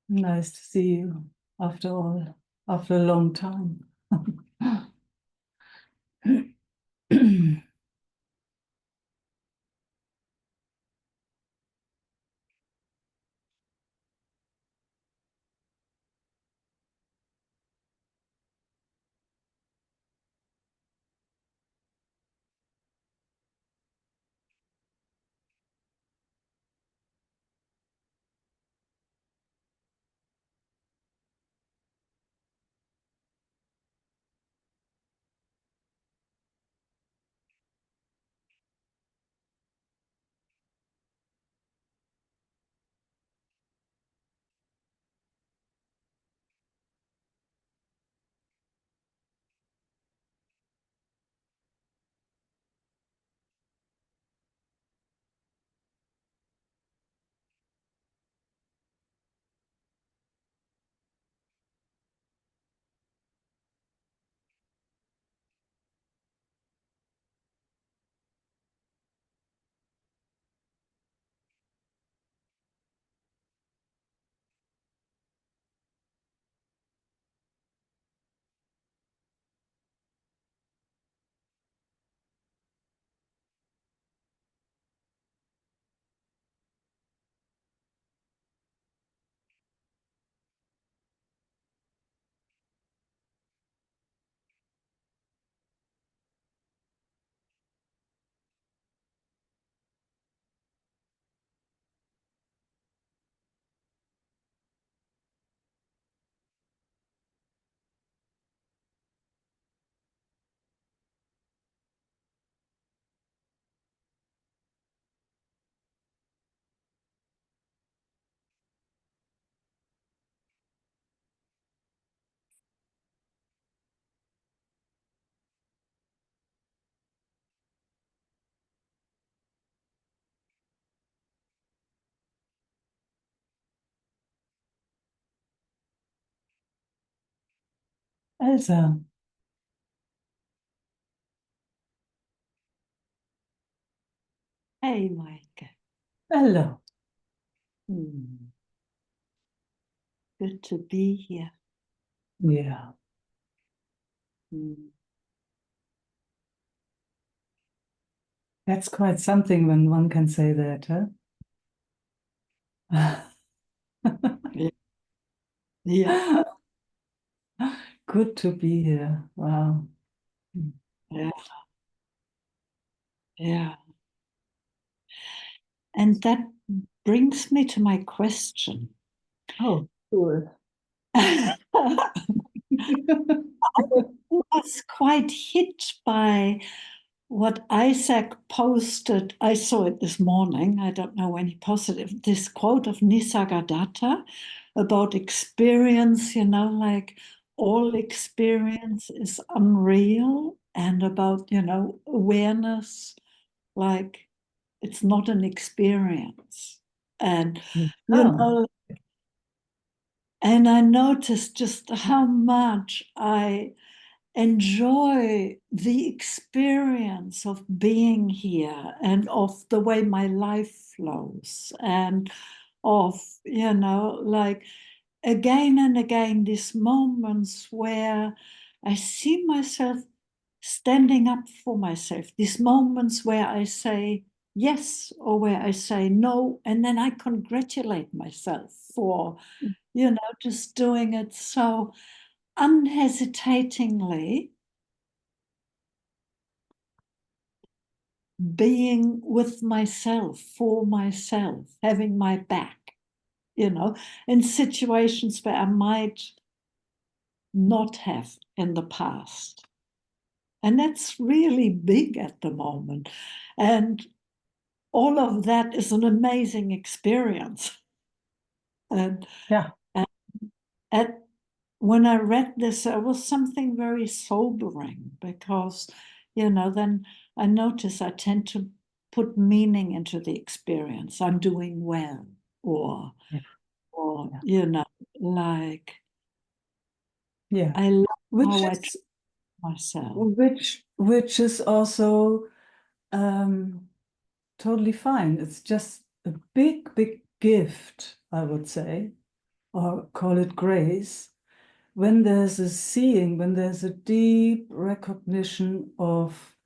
Nice to see you after all, after a long time. Elsa, Hey, Meike. hello. Hmm. Good to be here. Yeah, Hmm. that's quite something when one can say that, huh? Yeah, yeah, Good to be here. Wow. yeah, yeah. And that brings me to my question. Oh, cool. I was quite hit by what Isaac posted. I saw it this morning. I don't know when he posted it. This quote of Nisargadatta about experience, like all experience is unreal, and about, awareness, like it's not an experience. And, you Oh, know, and I noticed just how much I enjoy the experience of being here and of the way my life flows and of, like again and again, these moments where I see myself standing up for myself, these moments where I say yes or where I say no, and then I congratulate myself for, just doing it so unhesitatingly, being with myself, for myself, having my back, in situations where I might not have in the past. And that's really big at the moment. And all of that is an amazing experience. And, yeah, and at, when I read this, it was something very sobering because, then I notice I tend to put meaning into the experience. I'm doing well, or, yeah, or yeah, like yeah. I love Which how I treat is myself. which is also um, totally fine. It's just a big, big gift, I would say, or call it grace, when there's a seeing, when there's a deep recognition of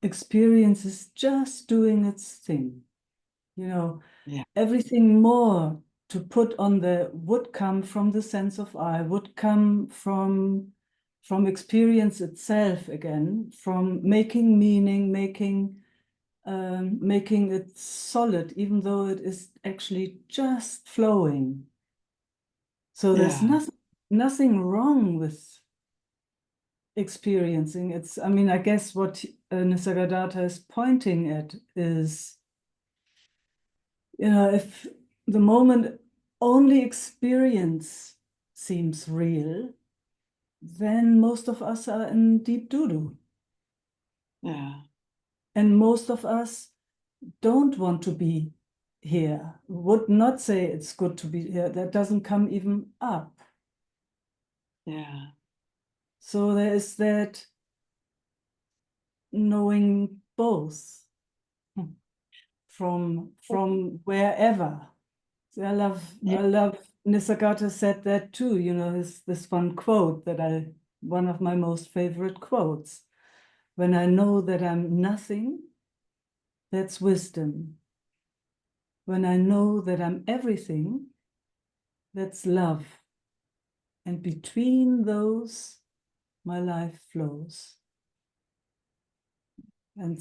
experiences just doing its thing, Yeah. everything more to put on the would come from the sense of I, would come from experience itself again, from making meaning, making it solid, even though it is actually just flowing. So there's Yeah. nothing wrong with experiencing. I mean, I guess what Nisargadatta is pointing at is, if the moment only experience seems real, then most of us are in deep doo-doo. Yeah. And most of us don't want to be here, would not say it's good to be here. That doesn't come even up. Yeah. So there is that knowing both from wherever. So Yeah. I love Nisargadatta said that too, this one quote one of my most favorite quotes. When I know that I'm nothing, that's wisdom. When I know that I'm everything, that's love. And between those, my life flows. And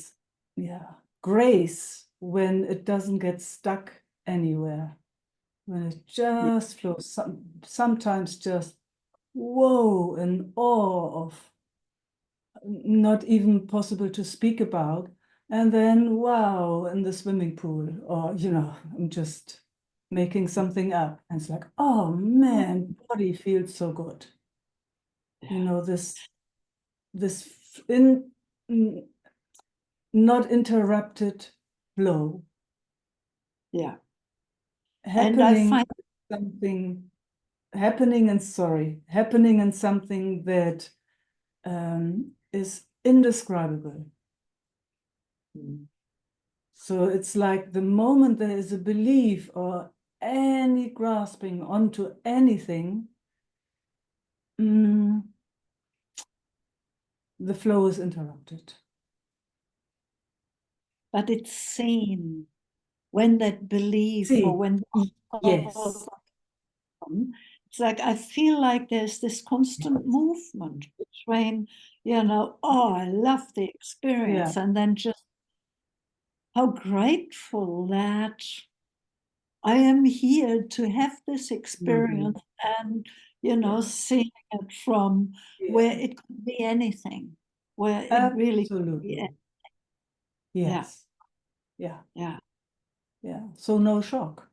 yeah, grace when it doesn't get stuck anywhere, when it Yeah. just flows, sometimes just whoa, in awe of not even possible to speak about. And then wow, in the swimming pool, or, I'm just making something up. And it's like, oh man, body feels so good. This not interrupted flow Yeah. And I happening find, something happening in something that is indescribable. So it's like the moment there is a belief or any grasping onto anything, mm, the flow is interrupted. but it's seen when that belief or See, when yes, it's like I feel like there's this constant movement between, oh, I love the yeah, experience, and then just how grateful that I am here to have this absolutely. experience and, Yeah, seeing it from where yeah, it could be anything, where it really could be. absolutely. Yeah, Yes, yeah, yeah. yeah. So no shock.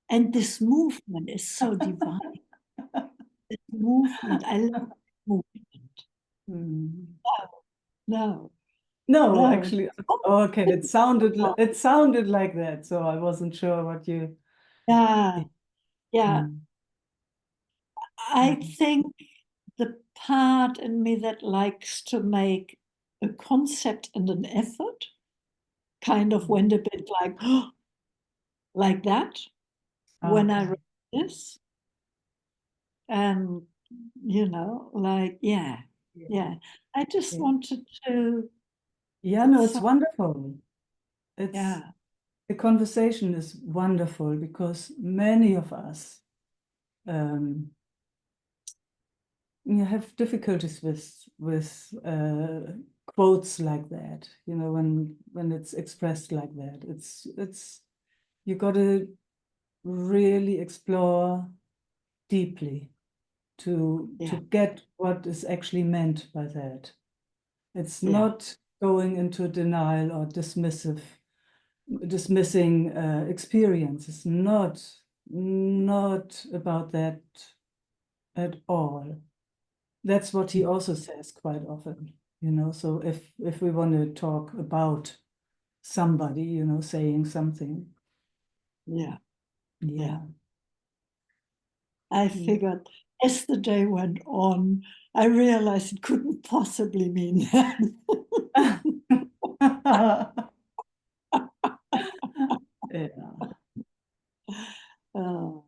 And this movement is so divine. This movement, I love movement. Mm. No, No, no. actually, okay, it sounded like that, so I wasn't sure what you. Yeah, yeah. Mm. I Mm. think the part in me that likes to make a concept and an effort kind of went a bit like, like that when I Okay. read this. And, like, yeah, Yeah. yeah. I just Yeah. wanted to, Yeah, no, it's it's so, wonderful. It's yeah, The conversation is wonderful because many of us have difficulties with quotes like that. When it's expressed like that, it's you got to really explore deeply to yeah, get what is actually meant by that. It's yeah, not going into denial or dismissing experience. It's not about that at all. That's what he also says quite often. So if we want to talk about somebody, saying something, yeah, yeah. yeah, I yeah. figured as the day went on, I realized it couldn't possibly mean that. Yeah. Oh.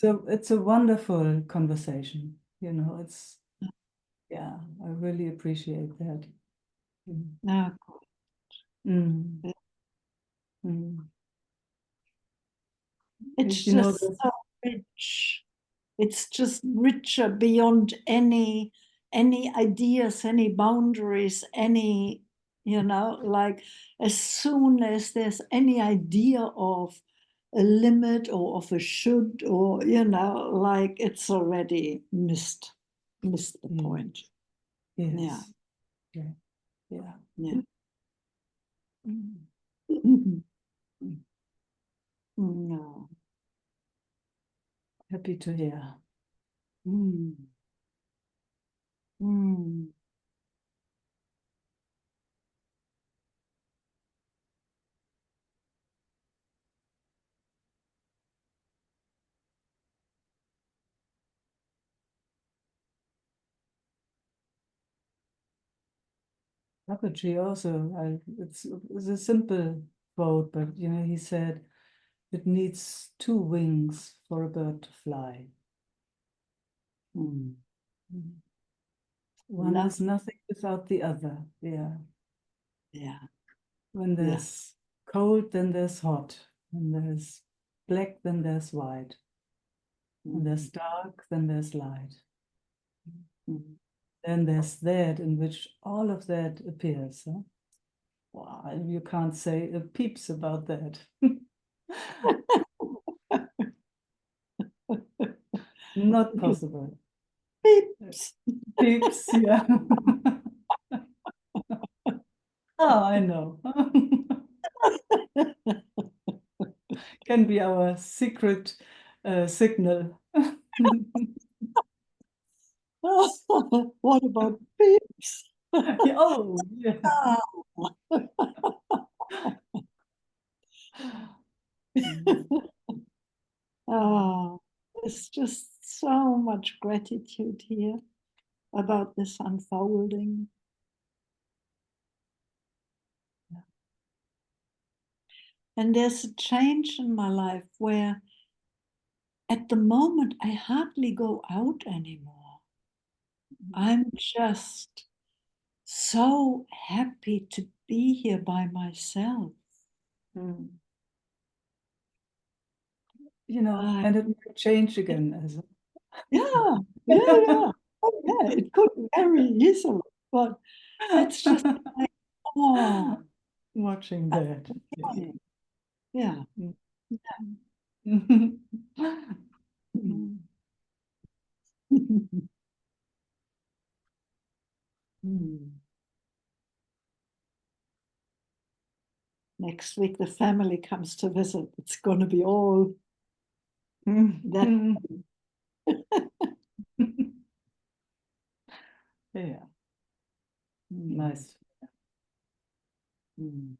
it's a wonderful conversation. You know, it's yeah, I really appreciate that. Mm. No, Mm. Mm. it's You know, just so rich. It's just richer beyond any ideas, any boundaries, any, like as soon as there's any idea of a limit or of a should, or like it's already missed the mm, point. Yeah, yes, yeah, yeah. yeah. Mm. Mm. No. Happy to hear. Mm. Mm. Babaji also, it's a simple quote, but you know, he said, it needs two wings for a bird to fly. Mm. Mm. One Love. is nothing without the other. Yeah. Yeah, When yeah. there's cold, then there's hot. When there's black, then there's white. When Mm. there's dark, then there's light. Mm. Then there's that in which all of that appears. Huh? Wow, you can't say a peeps about that. Not possible. Beeps. Peeps, yeah. Oh, I know. Can be our secret signal. What about beeps? Yeah, oh, yeah. Mm. Oh, there's just so much gratitude here about this unfolding. And there's a change in my life where at the moment I hardly go out anymore. I'm just so happy to be here by myself. Mm. You know, Uh, and it might change again as yeah, yeah, yeah. Oh, yeah, it could very easily, but it's just like, oh, watching I'm that. Yeah. enjoying. Yeah. Mm. Mm. Mm. Next week, the family comes to visit. It's going to be all that. Yeah, Mm. nice. Mm.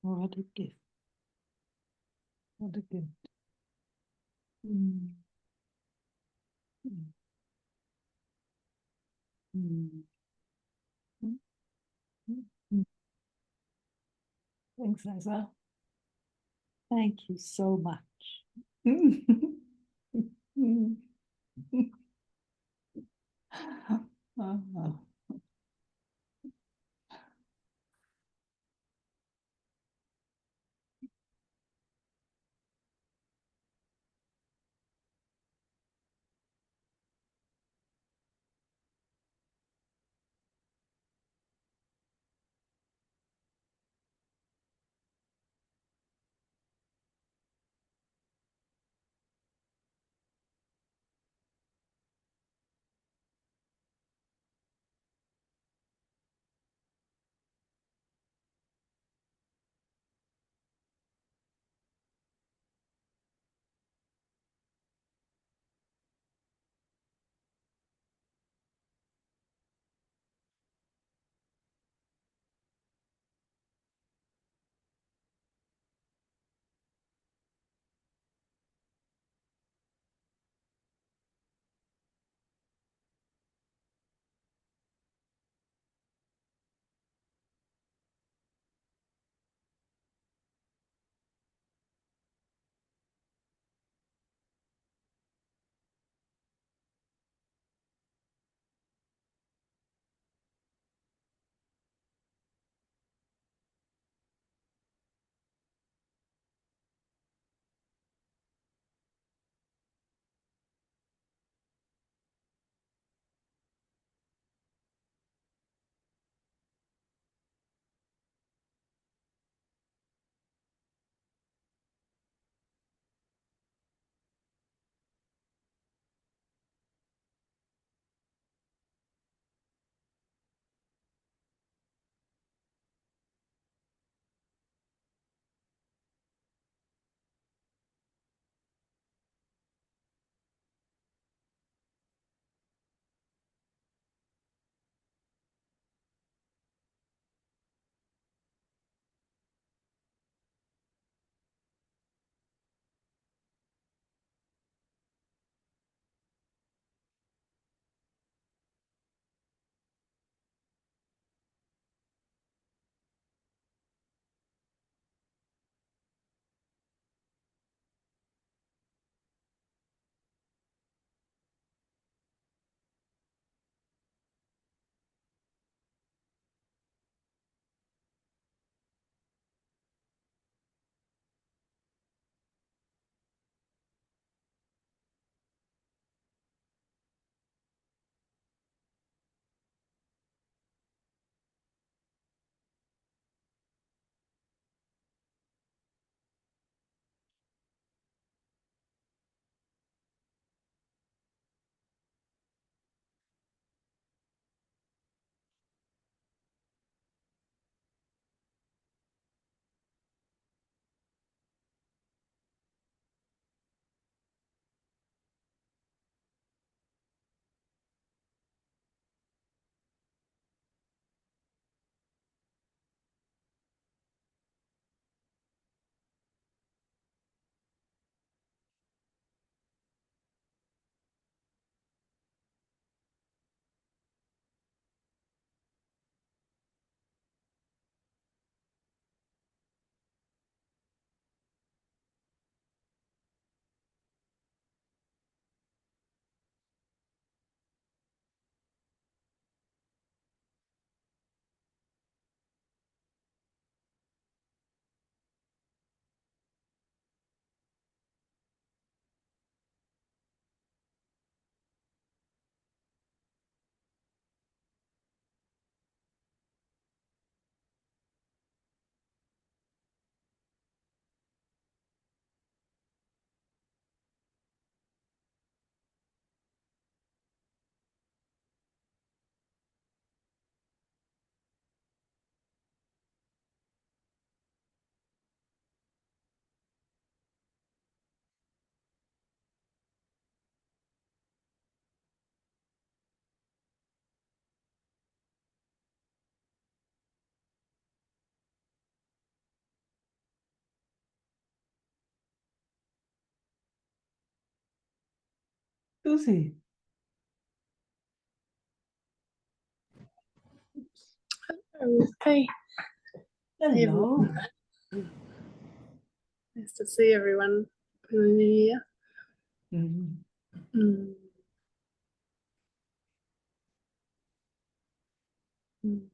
What a gift. What a gift. Mm. Mm. Mm. Thanks, Lisa. Thank you so much. Susie. Hey, Hello. nice to see everyone in the new year. Mhm. Mm. Mm.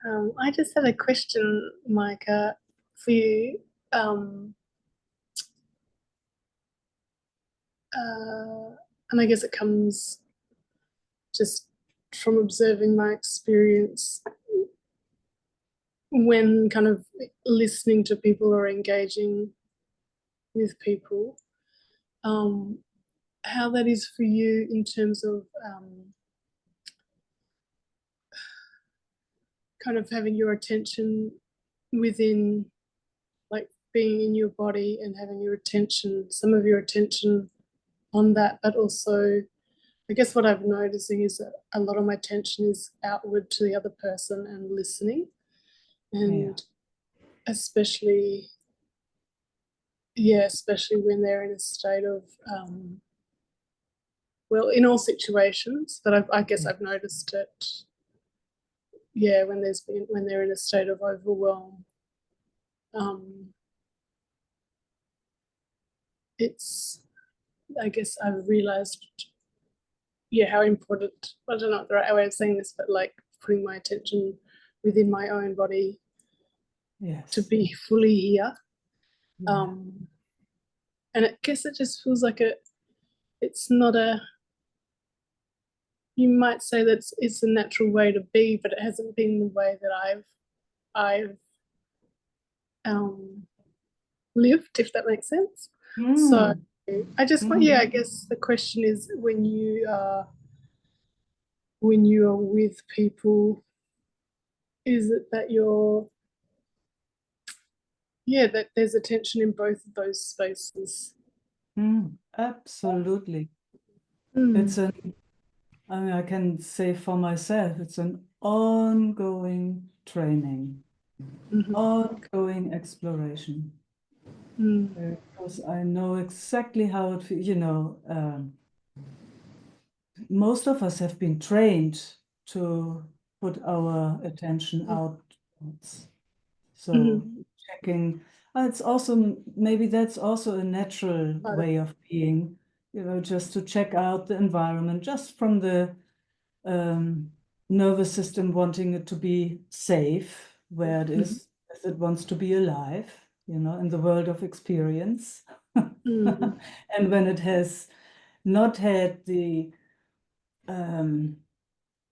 Mm. I just had a question, Micah, for you. And I guess it comes just from observing my experience when kind of listening to people or engaging with people. How that is for you in terms of kind of having your attention within, like being in your body and having your attention, some of your attention on that, but also I guess what I'm noticing is that a lot of my attention is outward to the other person and listening, Yeah. and especially, yeah, especially when they're in a state of well, in all situations, but I guess Yeah. I've noticed it, yeah, when they're in a state of overwhelm. um it's, I guess I've realized, yeah, how important, I don't know the right way of saying this, but like putting my attention within my own body to Yes. be fully here. Yeah. um and I guess it just feels like it's not a, you might say that it's a natural way to be, but it hasn't been the way that I've um lived, if that makes sense. So Mm. I just want, yeah, I Mhm. guess the question is, when you are with people, is it that you're, yeah, that there's attention in both of those spaces? Absolutely. It's Mm. an, I mean, I can say for myself, it's an ongoing training, Mm-hmm. ongoing exploration. Mm. Because I know exactly how it feels, most of us have been trained to put our attention outwards. So Mm-hmm. checking, it's also, maybe that's also a natural Part of, way of being, just to check out the environment, just from the um, nervous system wanting it to be safe where it mm-hmm. is, as it wants to be alive, in the world of experience. Mm. And when it has not had the um,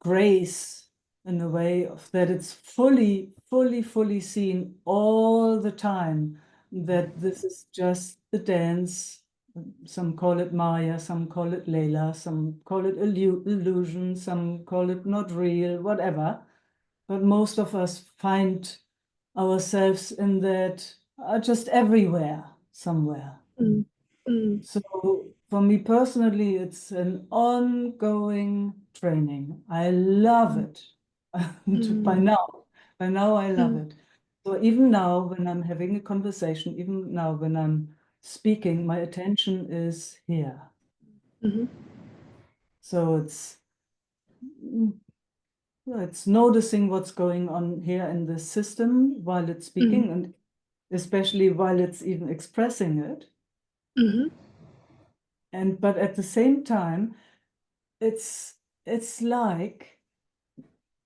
grace in a way of that it's fully, fully, fully seen all the time that this is just the dance. Some call it Maya, some call it Layla, some call it illusion, some call it not real, whatever. But most of us find ourselves in that, just everywhere, somewhere. Mm. Mm. So for me personally, it's an ongoing training. I love it. By Mm. now, by now I love Mm. it. So even now when I'm having a conversation, even now when I'm speaking, my attention is here. Mm-hmm. So mm, it's noticing what's going on here in the system while it's Mm. speaking, and especially while it's even expressing it. Mm-hmm. And but at the same time, it's it's like,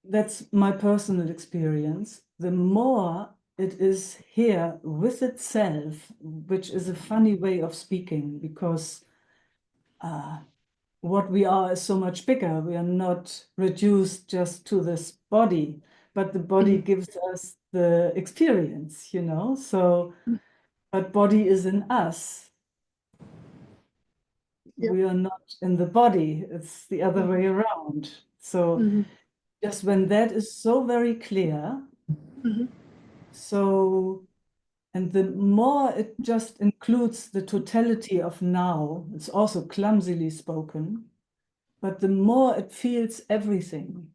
that's my personal experience, the more it is here with itself, which is a funny way of speaking, because what we are is so much bigger. We are not reduced just to this body, but the body gives us the experience, you know? So, but body is in us. Yep. We are not in the body. It's the other way around. So just when that is so very clear, so, and the more it just includes the totality of now, it's also clumsily spoken, but the more it feels everything.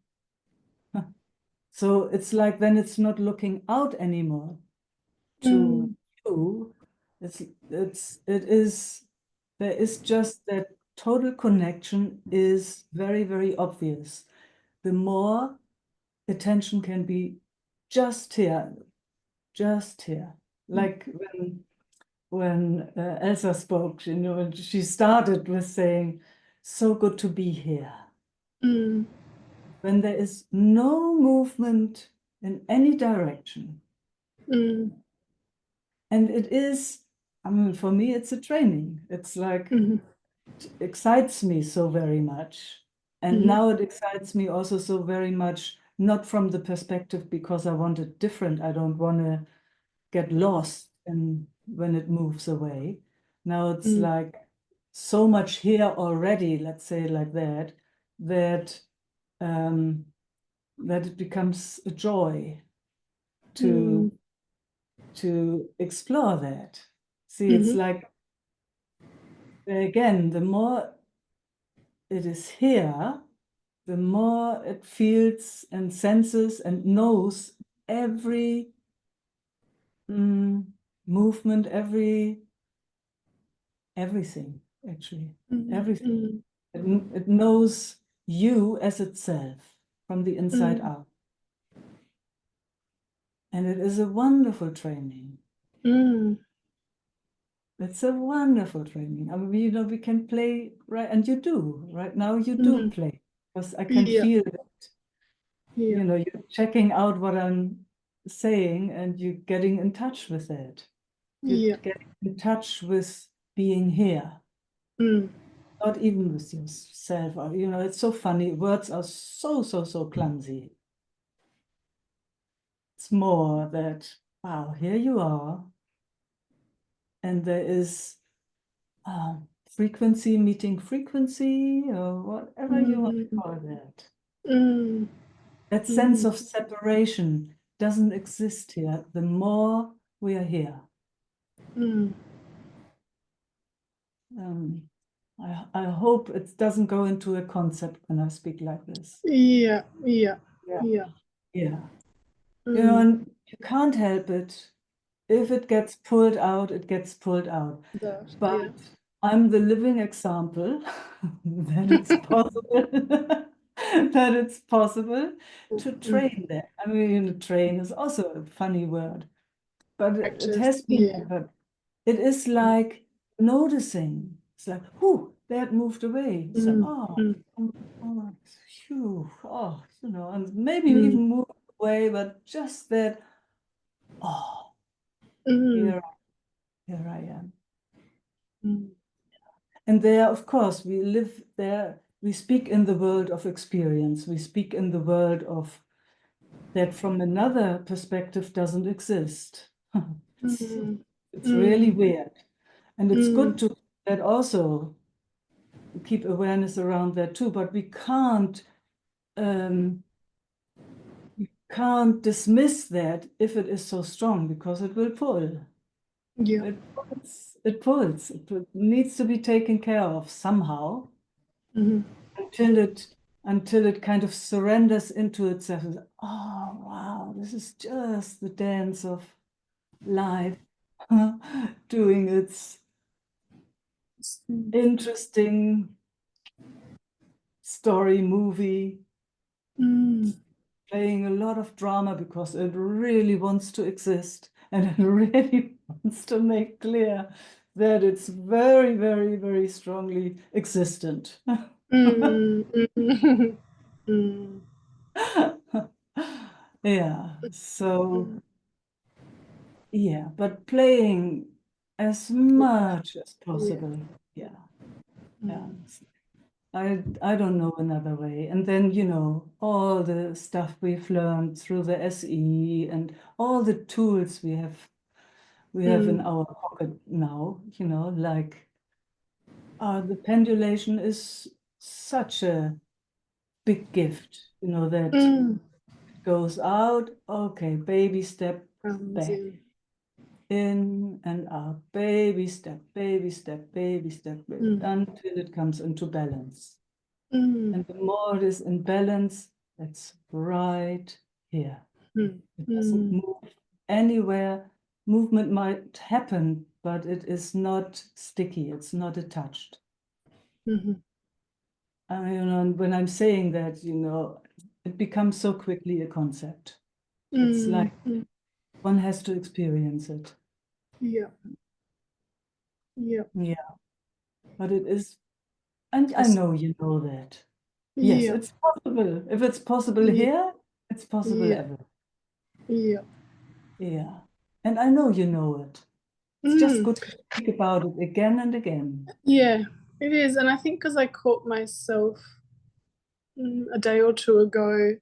So it's like then it's not looking out anymore to you. There is just that total connection is very, very obvious. The more attention can be just here. Like when Elsa spoke, you know, and she started with saying, "So good to be here." When there is no movement in any direction. And it is, I mean, for me, it's a training. It's like, it excites me so very much. And now it excites me also so very much, not from the perspective because I want it different. I don't want to get lost in when it moves away. Now it's like so much here already, let's say it like that, that that it becomes a joy to explore that. See, it's like, again, the more it is here, the more it feels and senses and knows every movement, everything, actually, everything. It knows you as itself from the inside out. And it is a wonderful training. It's a wonderful training. I mean, you know, we can play, right? And you do, right now you do play, because I can feel that, you know, you're checking out what I'm saying and you're getting in touch with it. You're getting in touch with being here. Not even with yourself. Or, you know, it's so funny. Words are so clumsy. It's more that, wow, here you are. And there is frequency meeting frequency, or whatever you want to call that. That sense of separation doesn't exist here the more we are here. I hope it doesn't go into a concept when I speak like this. Yeah. You know, and you can't help it. If it gets pulled out, it gets pulled out. But I'm the living example that it's possible that it's possible to train that. I mean, train is also a funny word, but it has been there. But it is like noticing. It's like, whoo, that moved away. It's like, phew, you know, and maybe even move away, but just that, here I am. And there, of course, we live there, we speak in the world of experience, we speak in the world of that from another perspective doesn't exist. It's really weird. And it's good to that also keep awareness around that too, but we can't dismiss that if it is so strong, because it will pull. It pulls. It needs to be taken care of somehow until it kind of surrenders into itself. Oh, wow, this is just the dance of life doing its interesting story movie, playing a lot of drama because it really wants to exist and it really wants to make clear that it's very, very, very strongly existent. Yeah, so yeah, but playing as much as possible. Yeah, yeah. I don't know another way. And then, you know, all the stuff we've learned through the SE and all the tools we have in our pocket now, you know, like the pendulation is such a big gift, you know, that goes out, okay, baby step back, in and out, baby step, baby step, baby step, until it comes into balance. And the more it is in balance, it's right here. It doesn't move anywhere. Movement might happen, but it is not sticky. It's not attached. I mean, you know, and when I'm saying that, you know, it becomes so quickly a concept. It's like one has to experience it. Yeah. Yeah. Yeah. But it is, and I know you know that. Yes, Yeah. it's possible. If it's possible Yeah. here, it's possible Yeah. ever. Yeah. Yeah. And I know you know it. It's just good to speak about it again and again. Yeah, it is. And I think because I caught myself a day or two ago,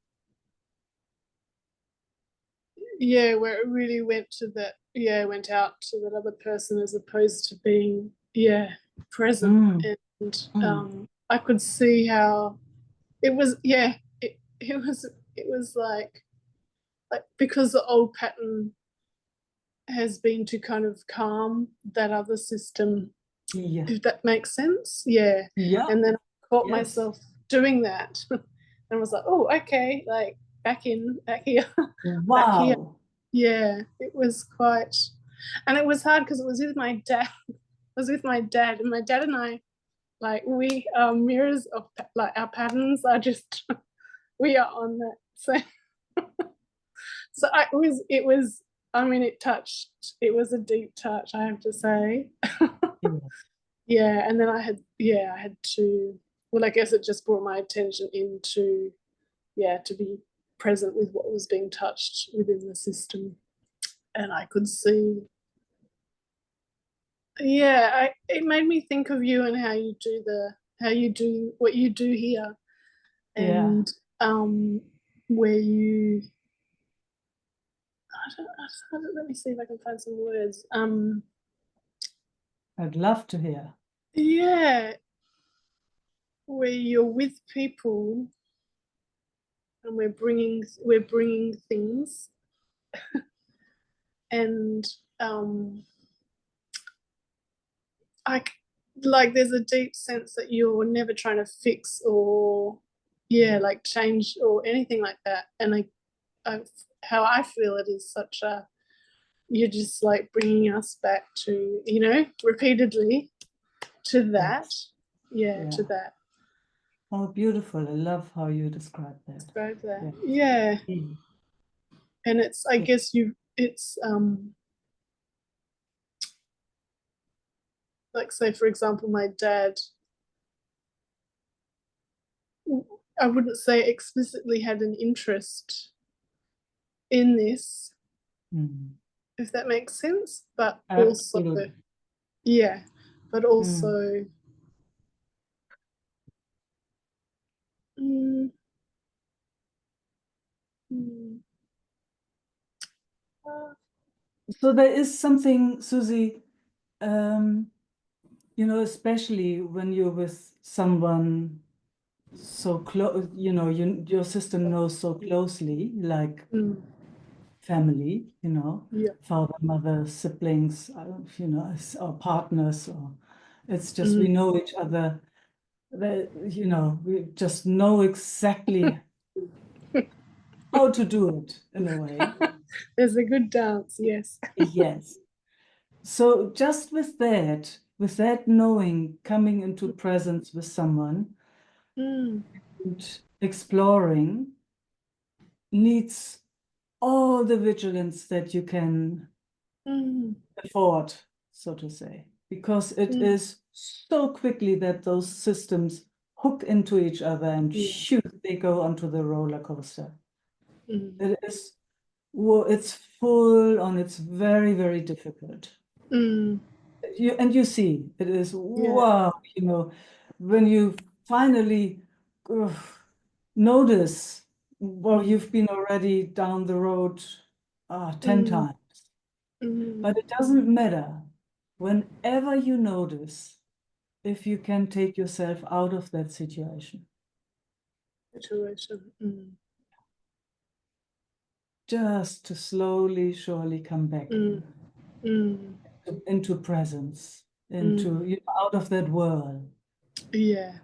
yeah, where it really went to that, yeah, went out to that other person as opposed to being, yeah, present. And I could see how it was, yeah, it was like because the old pattern has been to kind of calm that other system, Yeah. if that makes sense. Yeah. Yeah. And then I caught Yes. myself doing that and was like, oh, okay, like back here, back here. Wow. Yeah, it was quite, and it was hard because it was with my dad. I was with my dad, and my dad and I, like, we are mirrors of, like, our patterns are just, we are on that. So it was, I mean, it was a deep touch, I have to say. Yes. Yeah, and then I had to, well, I guess it just brought my attention into, yeah, to be present with what was being touched within the system. And I could see, yeah, it made me think of you and how you do what you do here. Yeah. And where you, let me see if I can find some words. I'd love to hear. Yeah, where you're with people and we're bringing things, and I, like, there's a deep sense that you're never trying to fix or, yeah, like change or anything like that. And how I feel it is such a, you're just like bringing us back to, you know, repeatedly to that. Yeah, to that. Oh, beautiful. I love how you describe that. Describe that. Yeah. Yeah. And it's, I guess it's like, say for example, my dad, I wouldn't say explicitly had an interest in this, if that makes sense, but Absolutely. also, yeah, but also, So there is something, Susie, you know, especially when you're with someone so close, you know, your system knows so closely, like family, you know, yeah, father, mother, siblings, you know, or partners, or it's just we know each other. You know, we just know exactly how to do it in a way. there's a good dance, yes. Yes. So just with that knowing, coming into presence with someone and exploring needs all the vigilance that you can afford, so to say, because it is so quickly that those systems hook into each other and shoot, they go onto the roller coaster. It is well, it's full on, it's very, very difficult. Mm. You see, it is, wow, when you finally ugh, notice, well, you've been already down the road 10 Mm. times, Mm. but it doesn't matter. Whenever you notice, if you can take yourself out of that situation, Situation. Mm. just to slowly, surely come back Mm. Mm. into presence, Mm. out of that whirl. Yeah.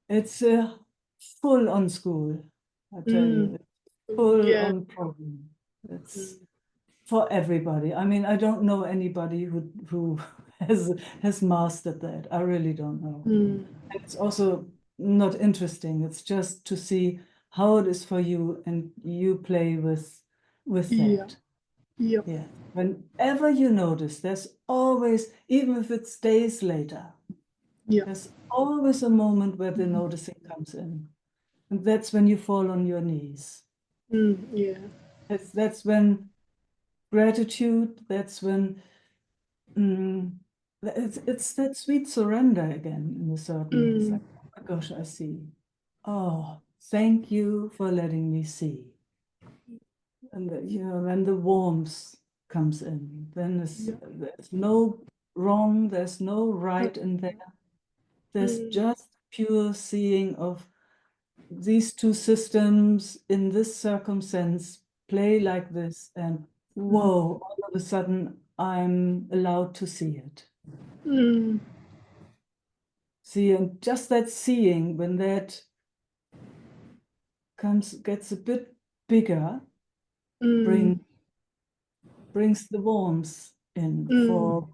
It's a full-on school, I tell you. Mm. It's full Yeah. on program. It's Mm. for everybody. I mean, I don't know anybody who has mastered that. I really don't know. Mm. And it's also not interesting. It's just to see how it is for you, and you play with Yeah. that. Yep. Yeah. Whenever you notice, there's always, even if it's days later, Yep. there's always a moment where the noticing comes in. And that's when you fall on your knees. Mm. Yeah. That's when gratitude, that's when it's that sweet surrender again in a certain, it's like, oh my gosh, I see. Oh, thank you for letting me see. And when the warmth comes in, then there's no wrong, there's no right in there. There's Mm. just pure seeing of these two systems in this circumstance play like this, and whoa, all of a sudden I'm allowed to see it. Mm. See, and just that seeing, when that gets a bit bigger, Mm. brings the warmth in Mm. for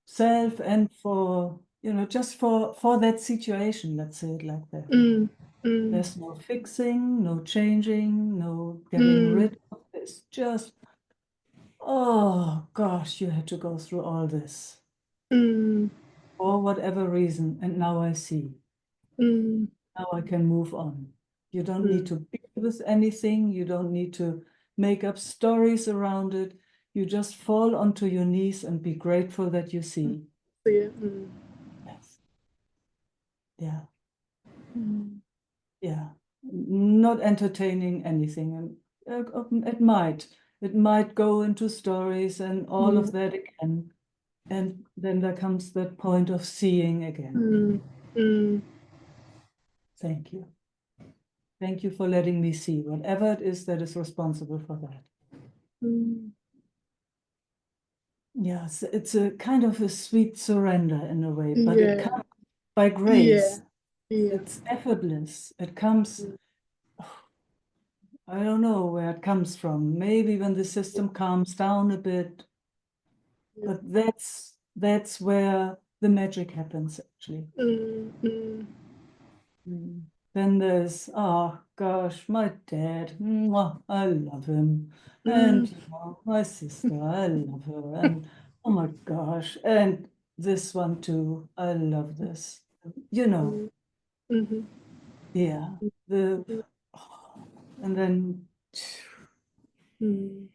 self and for, just for that situation, let's say it like that. Mm. Mm. There's no fixing, no changing, no getting Mm. rid of this, just, oh gosh, you had to go through all this Mm. for whatever reason, and now I see. Mm. Now I can move on. You don't need Mm. to be with anything. You don't need to make up stories around it. You just fall onto your knees and be grateful that you see. So, yeah. Mm. Yes. Yeah. Mm. Yeah. Not entertaining anything. And it might go into stories and all Yeah. of that again. And then there comes that point of seeing again. Mm. Mm. Thank you. Thank you for letting me see whatever it is that is responsible for that. Mm. Yes, it's a kind of a sweet surrender in a way, but it Yeah. comes by Yeah. grace. Yeah. It's effortless. It comes, Mm. I don't know where it comes from. Maybe when the system calms down a bit, Yeah. but that's where the magic happens, actually. Mm. Mm. Mm. Then there's, oh gosh, my dad, mwah, I love him. Mm. And my sister, I love her. And oh my gosh, and this one too, I love this. Mm. Mhm. Yeah, Mm. and then, Mm.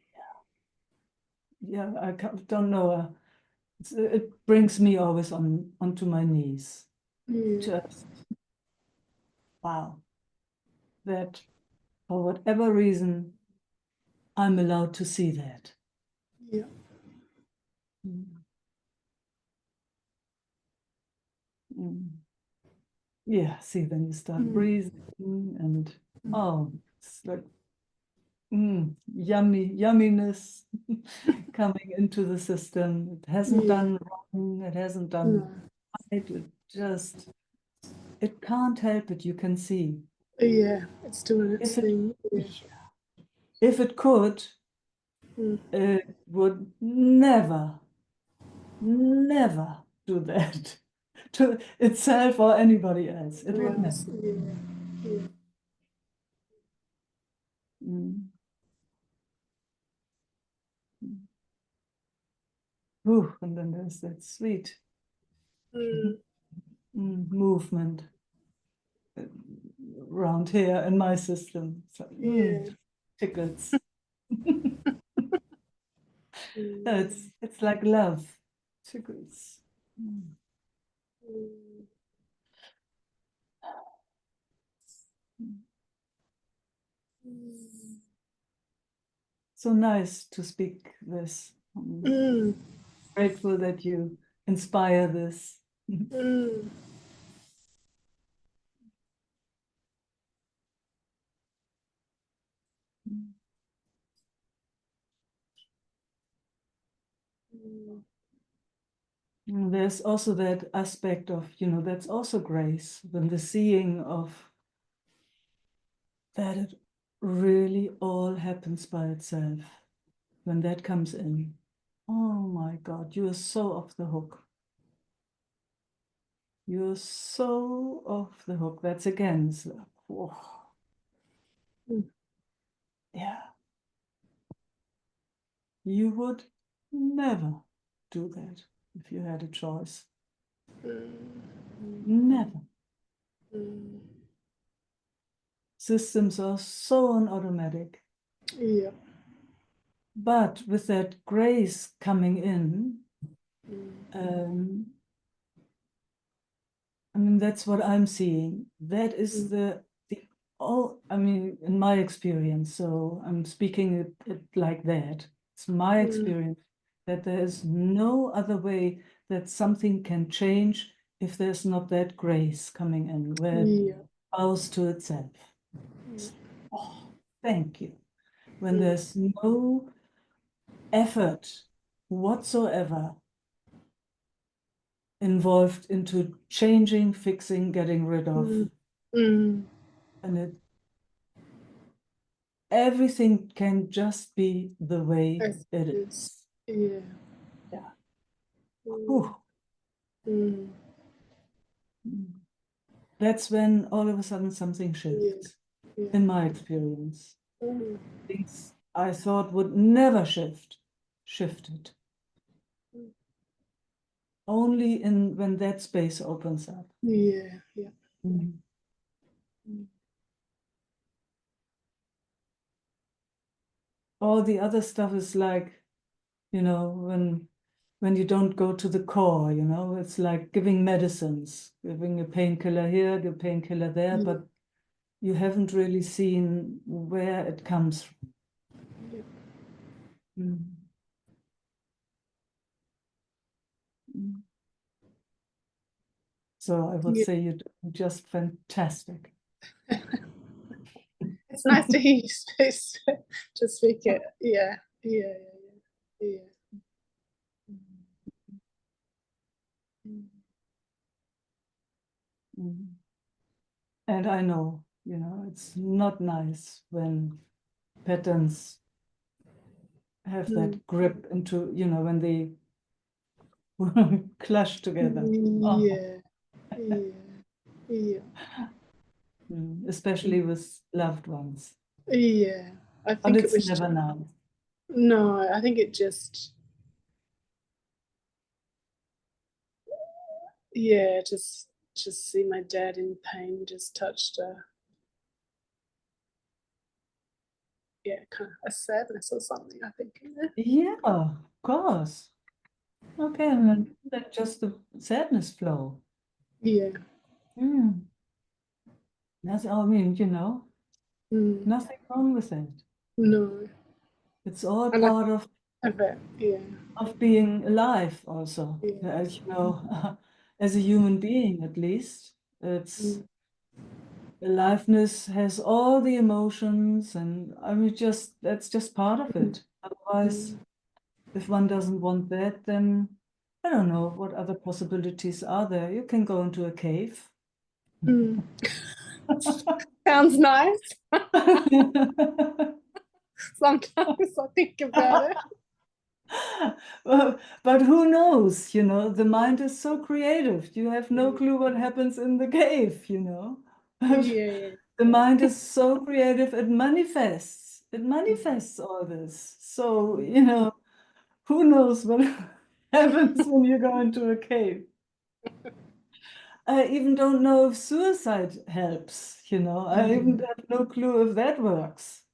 yeah, don't know. It brings me always onto my knees. Yeah. Just, wow, that for whatever reason, I'm allowed to see that. Yeah. Mm. Mm. Yeah, see, then you start Mm. breathing and oh, it's like yumminess coming into the system. It hasn't Yeah. done wrong, it hasn't No. done right, it can't help it, you can see. Yeah. It's doing its If it, thing. Yeah. if it could, Mm. it would never, never do that to itself or anybody else. It would never. Yes. Yeah. Yeah. Mm. Ooh, and then there's that sweet Mm. movement around here in my system. So, Yeah. tickles. It's like love. It's, so nice to speak this. I'm grateful that you inspire this. There's also that aspect of, that's also grace, when the seeing of that it really all happens by itself. When that comes in, oh my God, you are so off the hook. You're so off the hook. That's again, oh. Yeah. You would never do that if you had a choice. Never. Systems are so on automatic. Yeah. But with that grace coming in, I mean, that's what I'm seeing. That is I mean, in my experience, so I'm speaking it like that. It's my experience that there is no other way that something can change if there's not that grace coming in, where it bows to itself. Oh, thank you. When there's no effort whatsoever involved into changing, fixing, getting rid of. And everything can just be the way it is. Yeah. Yeah. Whew. That's when all of a sudden something shifts, in my experience. Things I thought would never shifted. Only when that space opens up. Yeah. Yeah. All the other stuff is like, when you don't go to the core, it's like giving medicines, giving a painkiller here, a painkiller there, but you haven't really seen where it comes from. So I would say you're just fantastic. It's nice to hear you to speak it. Yeah. Yeah. Yeah. And I know, it's not nice when patterns have that grip into, when they clash together. Yeah. Yeah. Yeah. Especially with loved ones. Yeah. I But think it it's was never nice. no, I think it just just see my dad in pain just touched kind of a sadness or something, I think. Yeah, of course. Okay, and then let just the sadness flow. Yeah. That's, I mean, nothing wrong with it. No. It's all And part of I bet, yeah. being alive also. Yeah. As a human being, at least. It's aliveness has all the emotions, and I mean, that's just part of it. Otherwise, if one doesn't want that, then I don't know what other possibilities are there. You can go into a cave. Sounds nice. Sometimes I think about it. But who knows, the mind is so creative. You have no clue what happens in the cave, Yeah. The mind is so creative, it manifests. It manifests all this. So, who knows what happens when you go into a cave. I even don't know if suicide helps, I even have no clue if that works.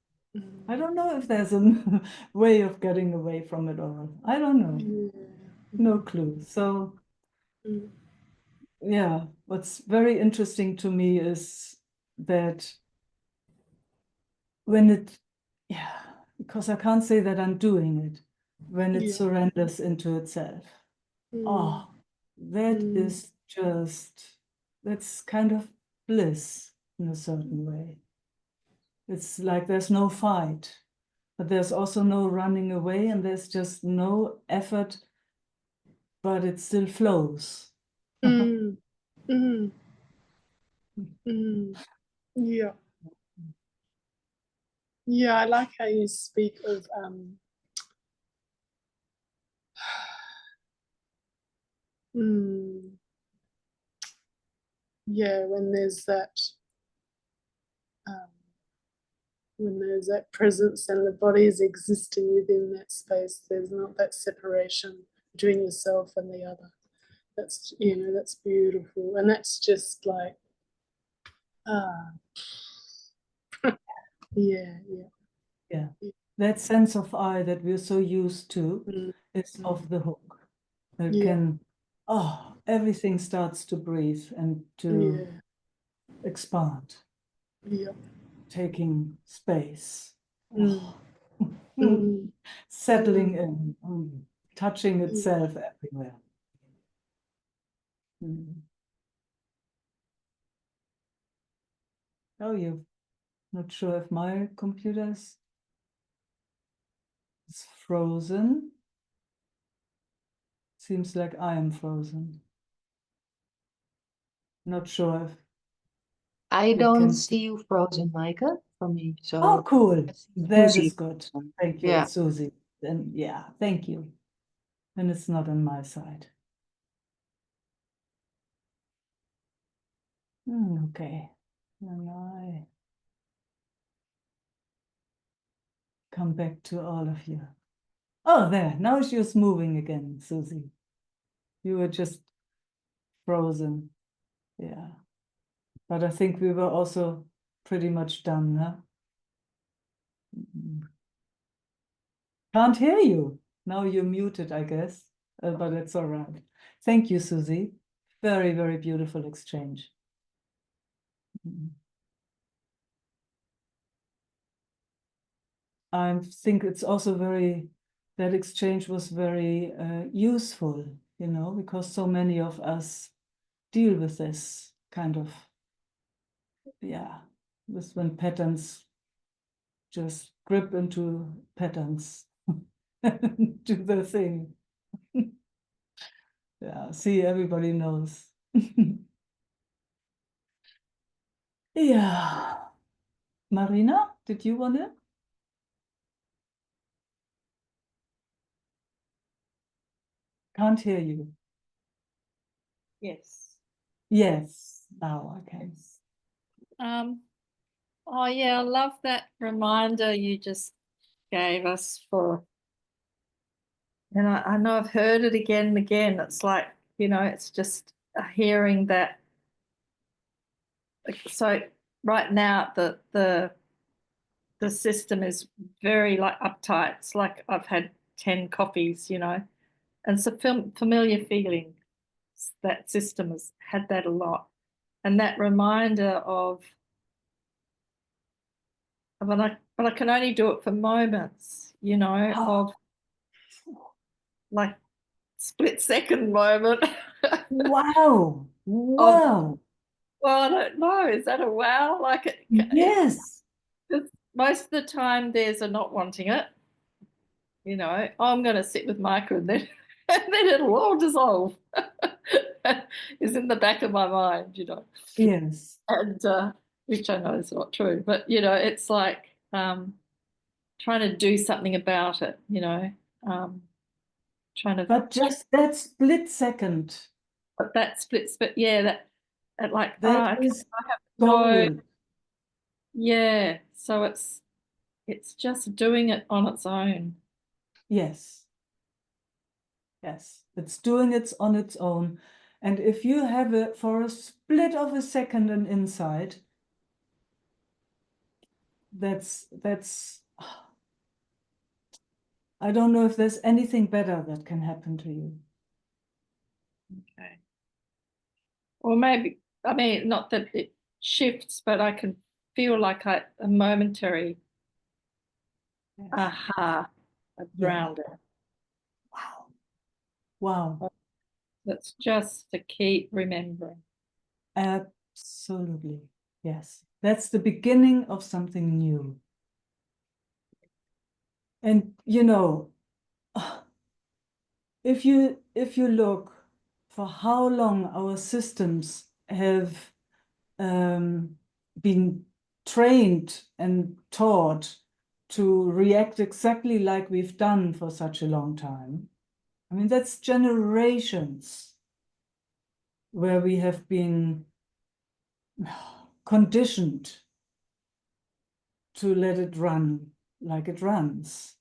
I don't know if there's a way of getting away from it all. I don't know. Yeah. No clue. So Mm. yeah, what's very interesting to me is that when it, yeah, because I can't say that I'm doing it, when it Yeah. surrenders into itself. Mm. Oh, that Mm. is just, that's kind of bliss in a certain way. It's like there's no fight, but there's also no running away, and there's just no effort, but it still flows. Mm. Mm. Mm. Yeah. Yeah, I like how you speak of yeah, um, when there's that presence and the body is existing within that space, there's not that separation between yourself and the other. That's, you know, that's beautiful. And that's just like, ah, yeah, yeah. Yeah, that sense of I that we're so used to Mm. is off the hook. It Yeah, can, oh, everything starts to breathe and to yeah, expand, yeah. taking space. Mm. Oh. Mm. Settling Mm. in, touching Yeah. itself everywhere. Mm. Oh, you're not sure if my computer is frozen. Seems like I am frozen. Not sure if I you don't can see. see you frozen, Meike, for me. Oh, So cool. I see That is Susie. good. Thank you. Yeah. It's Susie. And yeah, thank you. And it's not on my side. Okay. And I come back to all of you. Oh, there. Now she's moving again, Susie. You were just frozen. Yeah. But I think we were also pretty much done, huh? Can't hear you. Now you're muted, I guess, but it's all right. Thank you, Susie. Very, very beautiful exchange. I think it's also that exchange was very useful, you know, because so many of us deal with this kind of, yeah, this when patterns just grip into patterns, do the thing. Yeah, see, everybody knows. Yeah. Marina, did you want to? Can't hear you. Yes. Yes, now I can. Oh yeah, I love that reminder you just gave us for, and I know I've heard it again and again. It's like, you know, it's just hearing that. So right now the system is very like uptight. It's like I've had 10 coffees, you know, and it's a familiar feeling. That system has had that a lot. And that reminder of but I can only do it for moments, you know, of like split second moment Wow. of, Wow. well, I don't know, is that a wow? Like Yes. most of the time there's a not wanting it, you know, oh, I'm going to sit with Micah and then and then it'll all dissolve. Is in the back of my mind, you know. Yes. And which I know is not true, but you know, it's like trying to do something about it, you know, trying to. But just that split second, But that splits, but yeah, that like, that okay, is I have no, gold. yeah. So it's just doing it on its own. Yes. Yes. It's doing it on its own. And if you have it for a split of a second an insight, that's I don't know if there's anything better that can happen to you. Okay. Or maybe, I mean, not that it shifts, but I can feel like a momentary aha around it. Wow. Wow. That's just to keep remembering. Absolutely. Yes. That's the beginning of something new. And you know, if you look for how long our systems have been trained and taught to react exactly like we've done for such a long time. I mean, that's generations where we have been conditioned to let it run like it runs.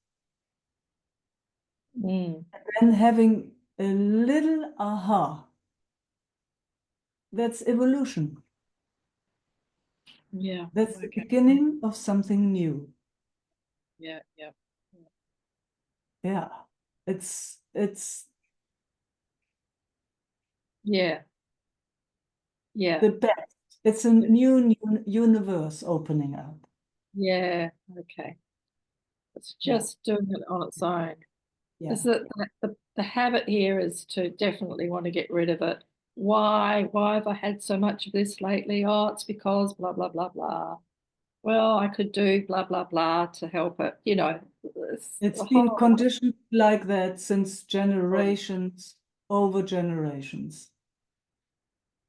Mm. And having a little aha, that's evolution. Yeah. That's the Okay. beginning of something new. Yeah. Yeah. Yeah, it's Yeah. Yeah. the best. It's a new universe opening up. Yeah. Okay. It's Yeah. just doing it on its own. Yeah. Is that the habit here is to definitely want to get rid of it. Why have I had so much of this lately? Oh, it's because blah blah blah blah. Well, I could do blah blah blah to help it. You know, It's a been whole- conditioned like that since generations over generations.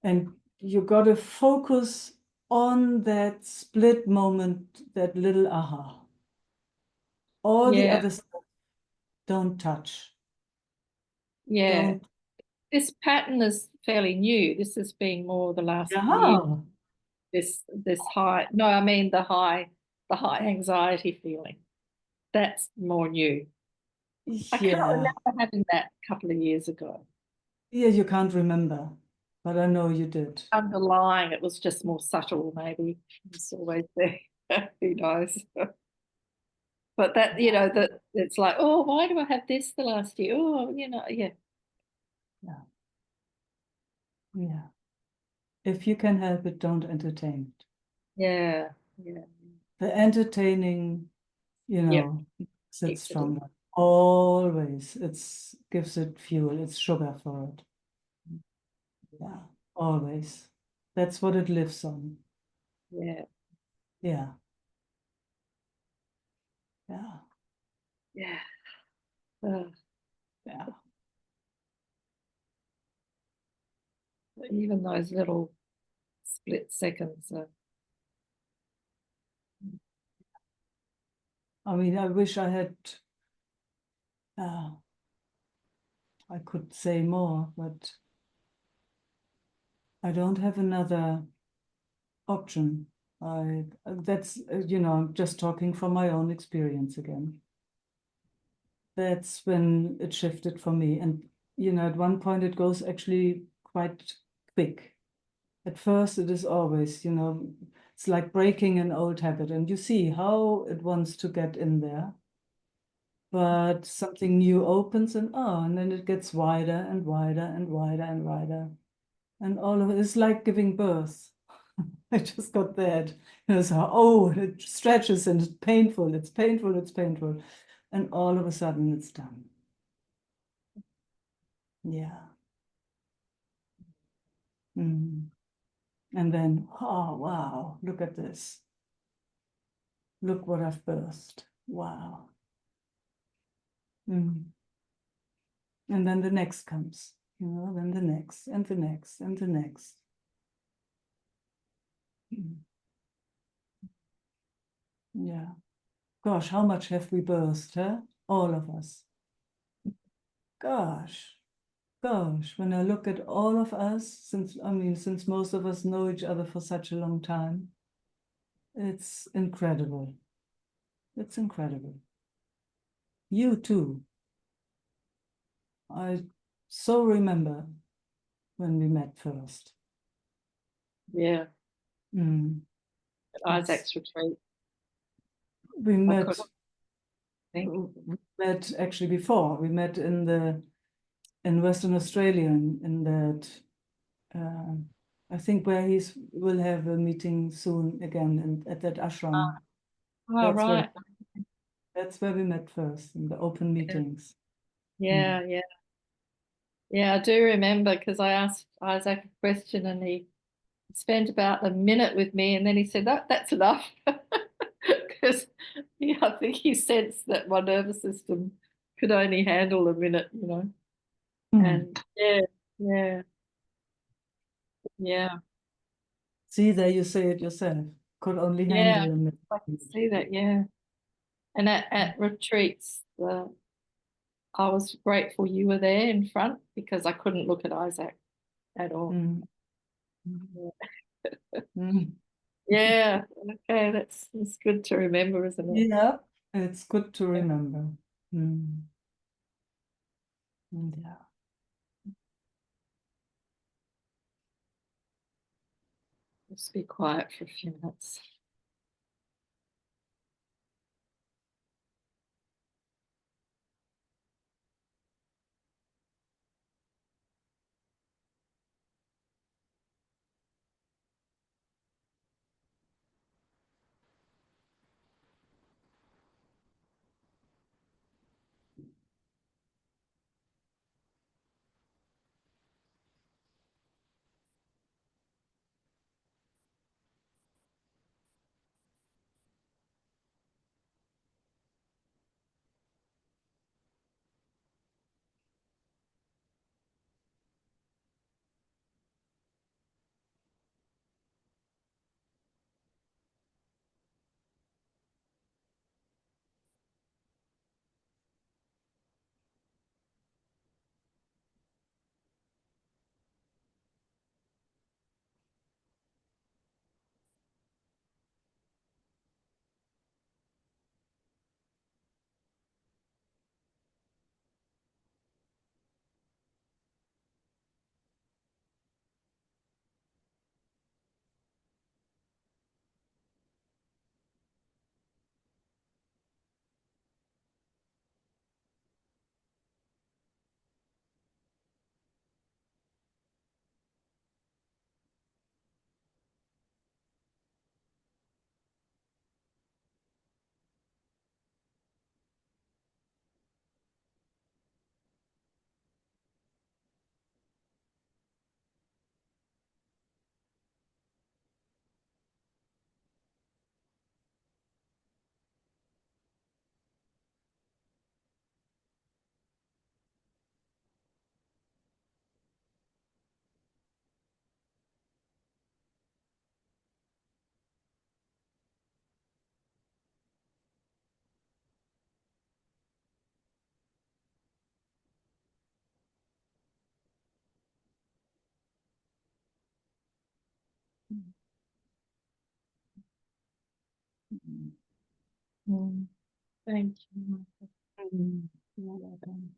And you got to focus on that split moment, that little aha. All the yeah, other stuff, don't touch. yeah. Don't. This pattern is fairly new. This has been more the last year. Yeah. This high. No, I mean the high anxiety feeling. That's more new. I can't Yeah. remember having that a couple of years ago. Yeah, you can't remember, but I know you did. Underlying, it was just more subtle, maybe. It's always there. Who knows? But that, you know, that it's like, oh, why do I have this the last year? Oh, you know, yeah. Yeah. Yeah. If you can help it, don't entertain it. Yeah. Yeah. The entertaining, you Yep. know, makes it Keeps it stronger. Always. It's gives it fuel. It's sugar for it. Yeah. Always. That's what it lives on. Yeah. Yeah. Yeah. Yeah. Yeah. Even those little split seconds. I mean, I wish I had I could say more, but I don't have another option. That's you know, I'm just talking from my own experience again. That's when it shifted for me. And you know, at one point it goes actually quite quick. At first it is always, you know, it's like breaking an old habit and you see how it wants to get in there. But something new opens and then it gets wider and wider and wider and wider. And all of it is like giving birth. I just got that. You know, so, it stretches and it's painful, it's painful, it's painful. And all of a sudden it's done. Yeah. Mm. And then, oh, wow, look at this. Look what I've birthed. Wow. Mm. And then the next comes, you know, then the next and the next and the next. Mm. Yeah. Gosh, how much have we birthed, huh? All of us. Gosh. Gosh, when I look at all of us, since most of us know each other for such a long time, it's incredible. It's incredible. You too. I so remember when we met first. Yeah. Mm. Isaac's retreat. We met think. met actually before. We met in Western Australia in that I think where will have a meeting soon again at that ashram. Oh, That's where right. that's where we met first in the open meetings. Yeah, yeah. Yeah, I do remember because I asked Isaac a question and he spent about a minute with me and then he said, that's enough. Because I think he sensed that my nervous system could only handle a minute, you know. And yeah. See, there you say it yourself. Could only Yeah, handle a minute. I can see that, yeah. And at retreats, I was grateful you were there in front because I couldn't look at Isaac at all. Mm. Mm. Yeah, okay, that's good to remember, isn't it? Yeah, it's good to remember. Mm. Yeah. Just be quiet for a few minutes. Mm. Thank you. You're welcome.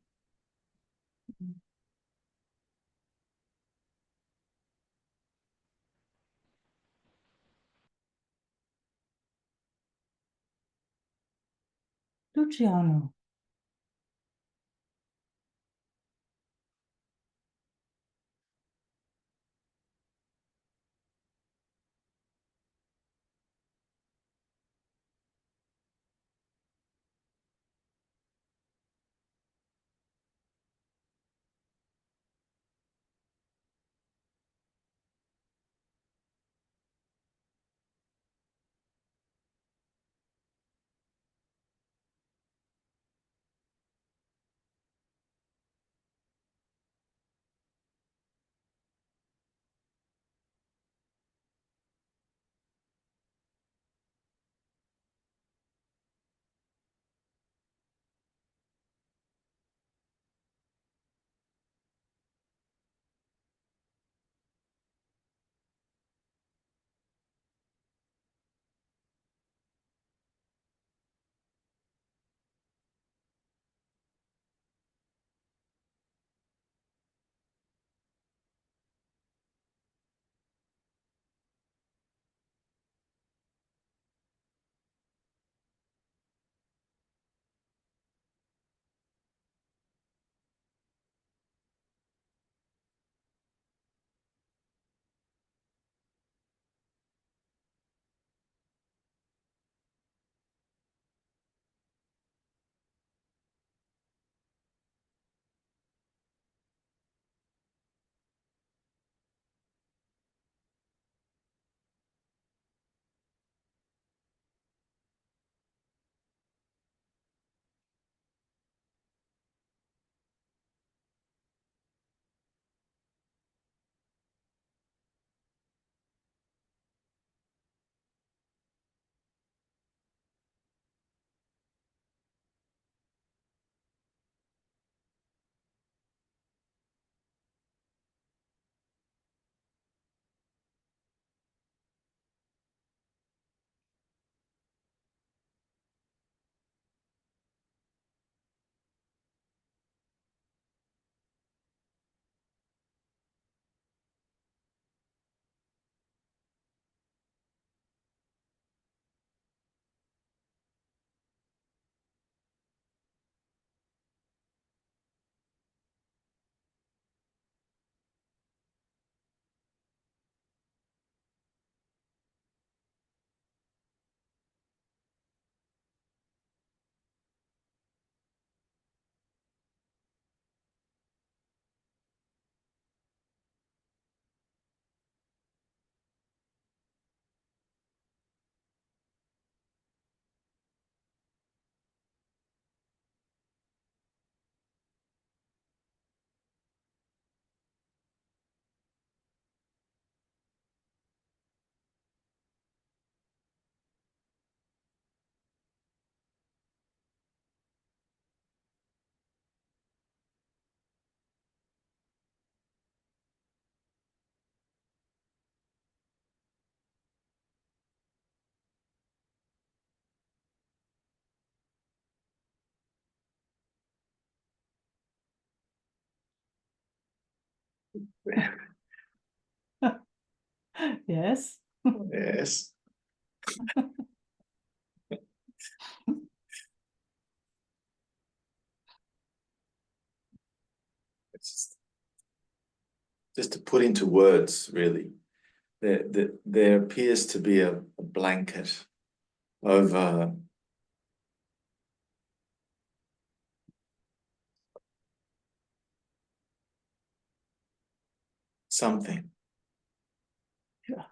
Luciano. Yes. Yes. It's just to put into words, really, there appears to be a blanket over something. Yeah.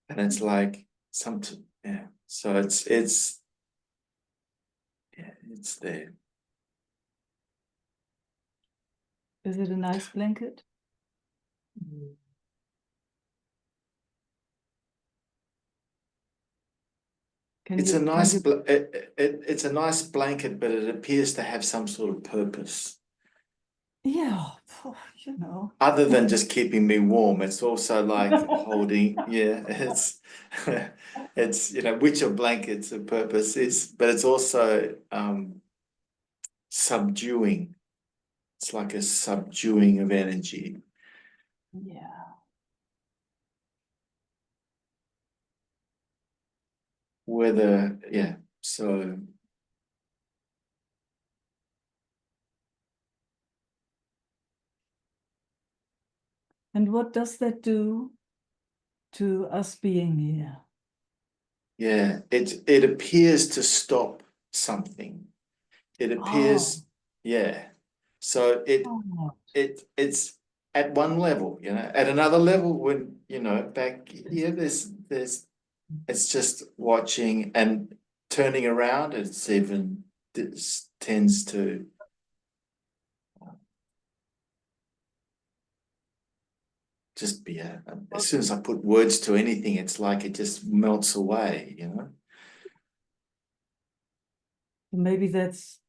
And it's like something, yeah. So it's yeah, it's there. Is it a nice blanket? Can It's you, a can nice you, it's a nice blanket, but it appears to have some sort of purpose. yeah, you know. Other than just keeping me warm, it's also like holding, yeah, it's you know, which of blankets of purpose is, but it's also subduing. It's like a subduing of energy. Yeah. Whether, yeah, so And what does that do to us being here? yeah, it appears to stop something. It appears, yeah. So Oh, it's at one level, you know, at another level when, you know, back here there's it's just watching and turning around. It's even this tends to just be as soon as I put words to anything, it's like it just melts away, you know. maybe that's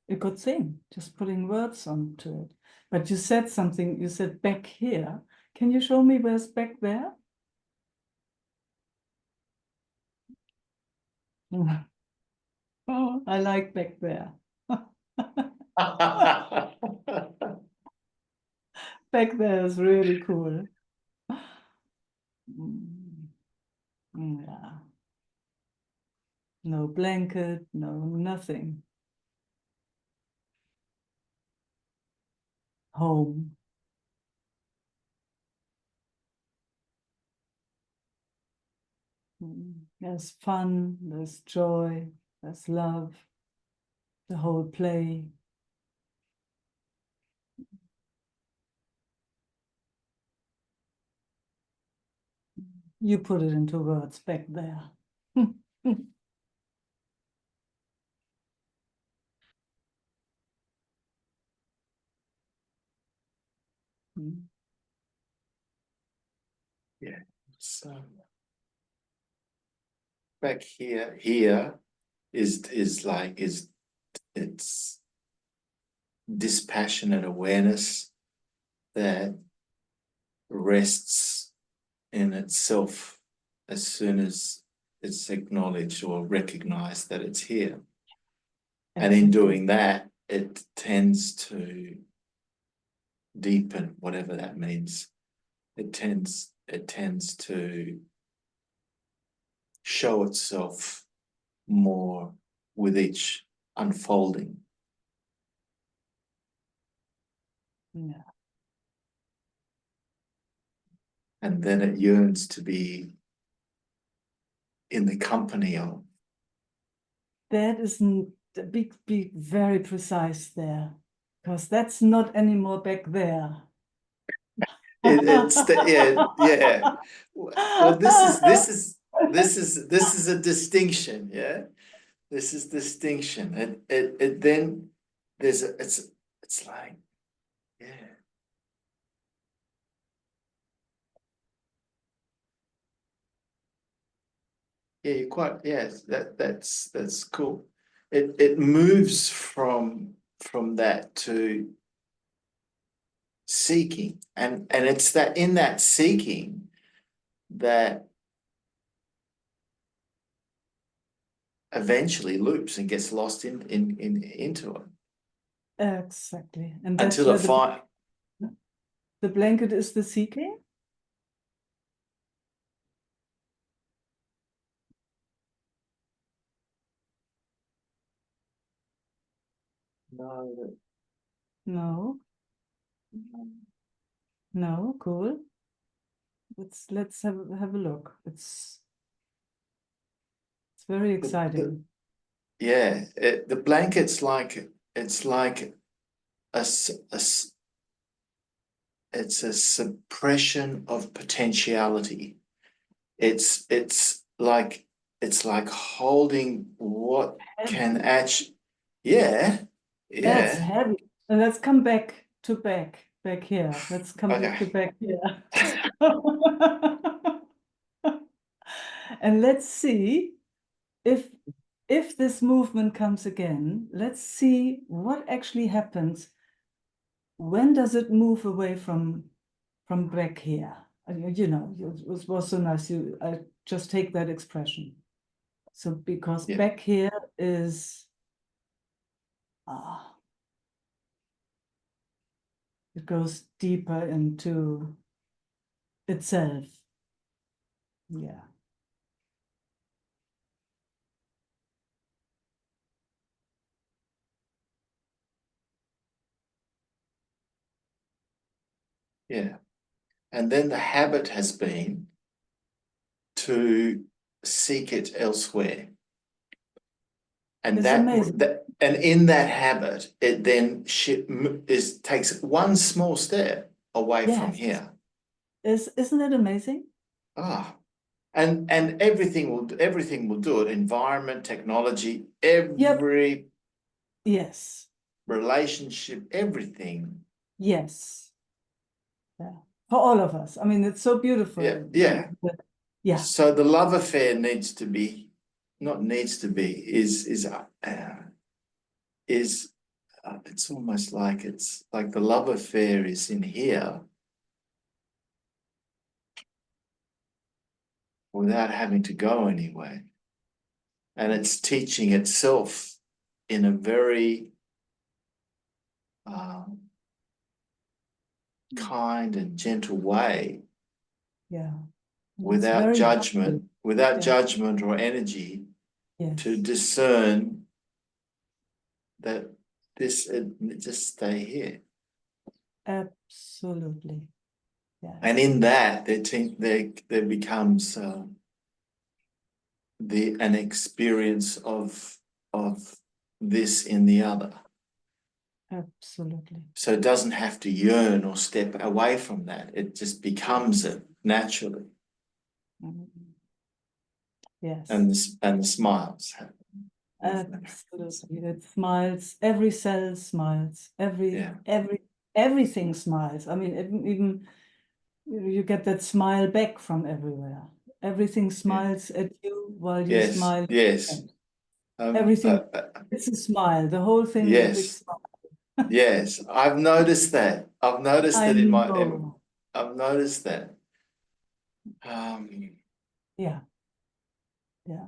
a good thing, just putting words onto it. But you said something, you said back here. Can you show me where's back there? Oh, I like back there. Back there is really cool. Mm, yeah. No blanket, no nothing. Home. There's fun, there's joy, there's love, the whole play. You put it into words back there. Yeah. So back here is like it's dispassionate awareness that rests in itself as soon as it's acknowledged or recognized that it's here. And in doing that, it tends to deepen, whatever that means. It tends to show itself more with each unfolding. Yeah. And then it yearns to be in the company of. That isn't be very precise there, because that's not anymore back there. Yeah. Well, this is a distinction, yeah. This is distinction. It then there's a, it's like, yeah. Yeah, you're quite, yes, that's cool. It moves from that to seeking. And it's that in that seeking that eventually loops and gets lost into it. Exactly. And that's until where the blanket is the seeking. No, No, no, cool. Let's have a look. It's very exciting. yeah, the blanket's like it's like it's a suppression of potentiality. It's like holding what can actually, yeah, That's yeah. heavy. And let's come back here. Let's come back to Okay. back here. And let's see if this movement comes again. Let's see what actually happens. When does it move away from back here? You know, it was so nice. I just take that expression. So because Yeah. back here is it goes deeper into itself. Yeah. Yeah. And then the habit has been to seek it elsewhere. And It's amazing. and in that habit, it then takes one small step away from Yes. here. Isn't it amazing? Ah, and everything will do it. Environment, technology, every Yes. relationship, everything. Yes. Yeah. For all of us. I mean, it's so beautiful. Yeah, yeah. Yeah. So the love affair is it's almost like it's like the love affair is in here without having to go anywhere. And it's teaching itself in a very kind and gentle way. Yeah. Without judgment, Yeah. judgment or energy, Yes. to discern that just stay here. Absolutely. Yes. And in that, there becomes an experience of this in the other. Absolutely. So it doesn't have to yearn or step away from that. It just becomes it naturally. Yes. And the smiles happen. Absolutely. It smiles. Every cell smiles. Everything smiles. I mean, even you get that smile back from everywhere. Everything smiles at you while you smile. Yes. Everything, it's a smile. The whole thing is a big Yes. smile. Yes. I've noticed that. I've noticed that I've noticed that. Yeah. Yeah.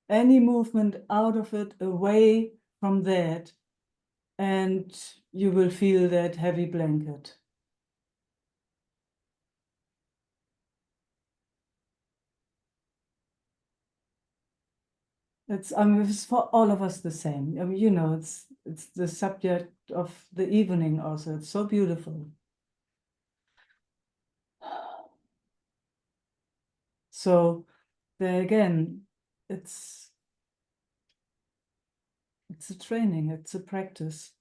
Any movement out of it, away from that, and you will feel that heavy blanket. It's for all of us the same. I mean, you know, it's the subject of the evening also. It's so beautiful. So there again, it's a training, it's a practice.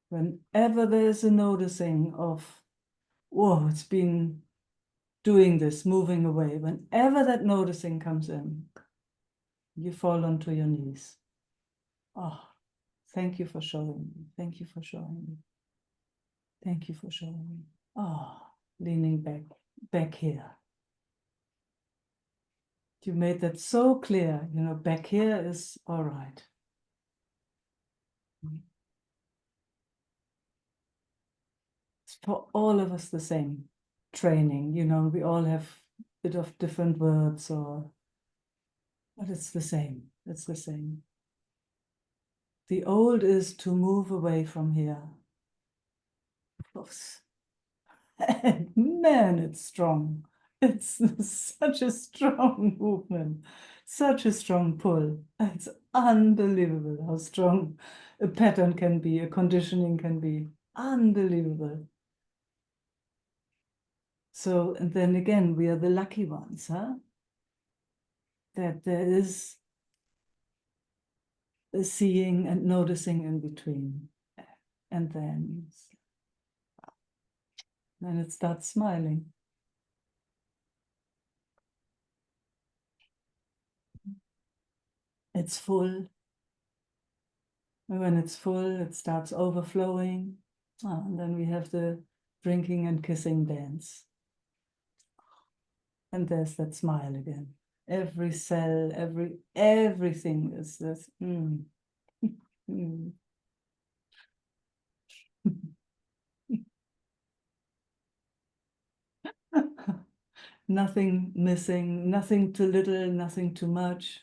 Whenever there's a noticing of, whoa, it's been doing this, moving away, whenever that noticing comes in, you fall onto your knees. Oh, thank you for showing me. Thank you for showing me. Thank you for showing me. Oh, leaning back here. You made that so clear, you know, back here is all right. It's for all of us the same training, you know, we all have a bit of different words but it's the same. It's the same. The old is to move away from here. And man, it's strong. It's such a strong movement, such a strong pull. It's unbelievable how strong a pattern can be, a conditioning can be. Unbelievable. So, and then again, we are the lucky ones, huh? That there is a seeing and noticing in between. And then it starts smiling. It's full. And when it's full, it starts overflowing. And then we have the drinking and kissing dance. And there's that smile again. Every cell, everything is this. Mm. Nothing missing, nothing too little, nothing too much.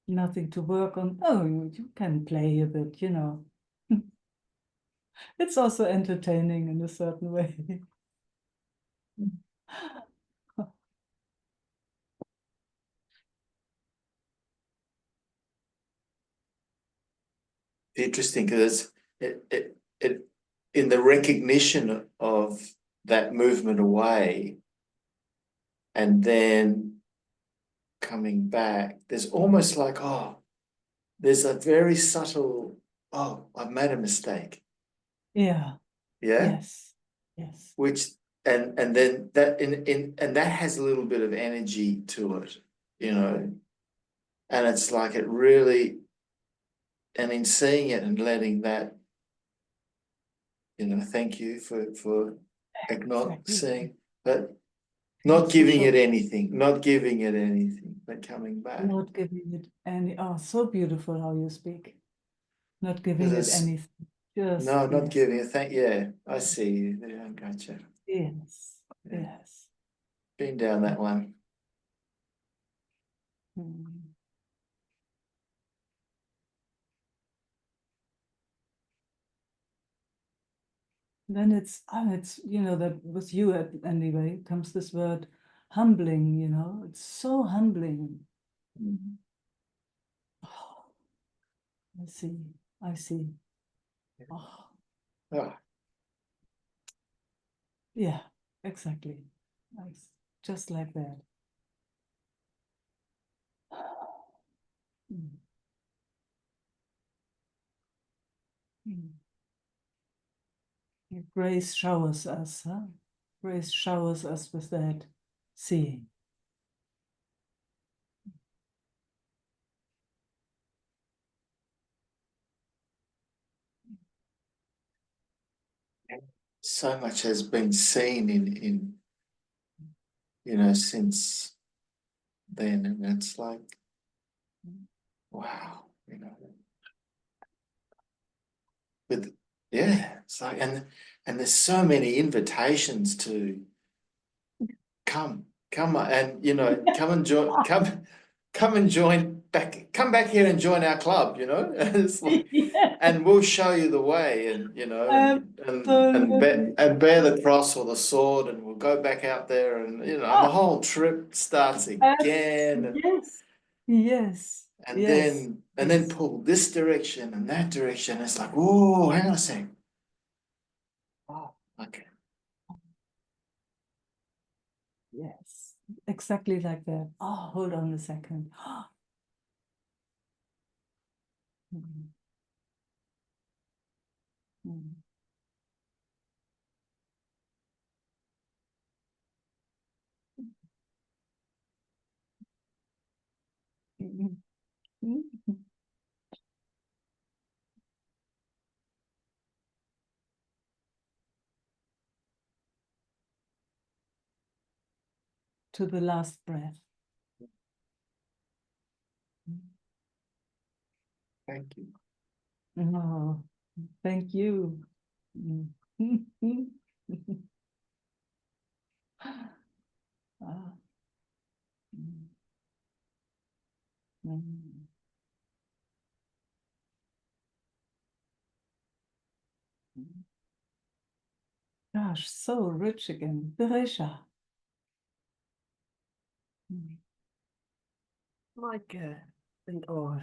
Nothing to work on. Oh, you can play a bit, you know. It's also entertaining in a certain way. Interesting because it in the recognition of that movement away and then coming back, there's almost like, oh, there's a very subtle, oh, I've made a mistake. Yeah. Yeah. Yes. Yes. Which and then that and that has a little bit of energy to it, you know. And it's like it really, and in seeing it and letting that, you know, thank you for acknowledging, but not giving it anything, not giving it anything, but coming back. Not giving it any, oh, so beautiful how you speak. Not giving it Because anything. Just, no, not yes. giving it. Yeah, I see you. Yeah, gotcha. Yes. Yeah. Yes. Been down that one. Mm. Then it's, you know, that with you anyway, comes this word humbling, you know, it's so humbling. Oh, I see. Oh, Oh, yeah, exactly. Nice. Just like that. Mm. Mm. Grace showers us, huh? Grace showers us with that seeing. so much has been seen in you know, since then, and it's like, wow, you know. But yeah, it's like, and there's so many invitations to come and, you know, come and join, come and join back, come back here and join our club, you know. It's like, Yeah, and we'll show you the way, and you know, absolutely. and bear the cross or the sword, and we'll go back out there, and you know, and the Oh, whole trip starts again, yes, yes, and yes, then yes, pull this direction and that direction. It's like, oh, hang on a second. Oh, okay. yes. Exactly like that. Oh, hold on a second. Mm, mm, mm, mm, mm. To the last breath. Thank you. Oh, thank you. Mm. Ah. Mm. Mm. Mm. Gosh, so rich again. Beresha. Mm. Meike and all.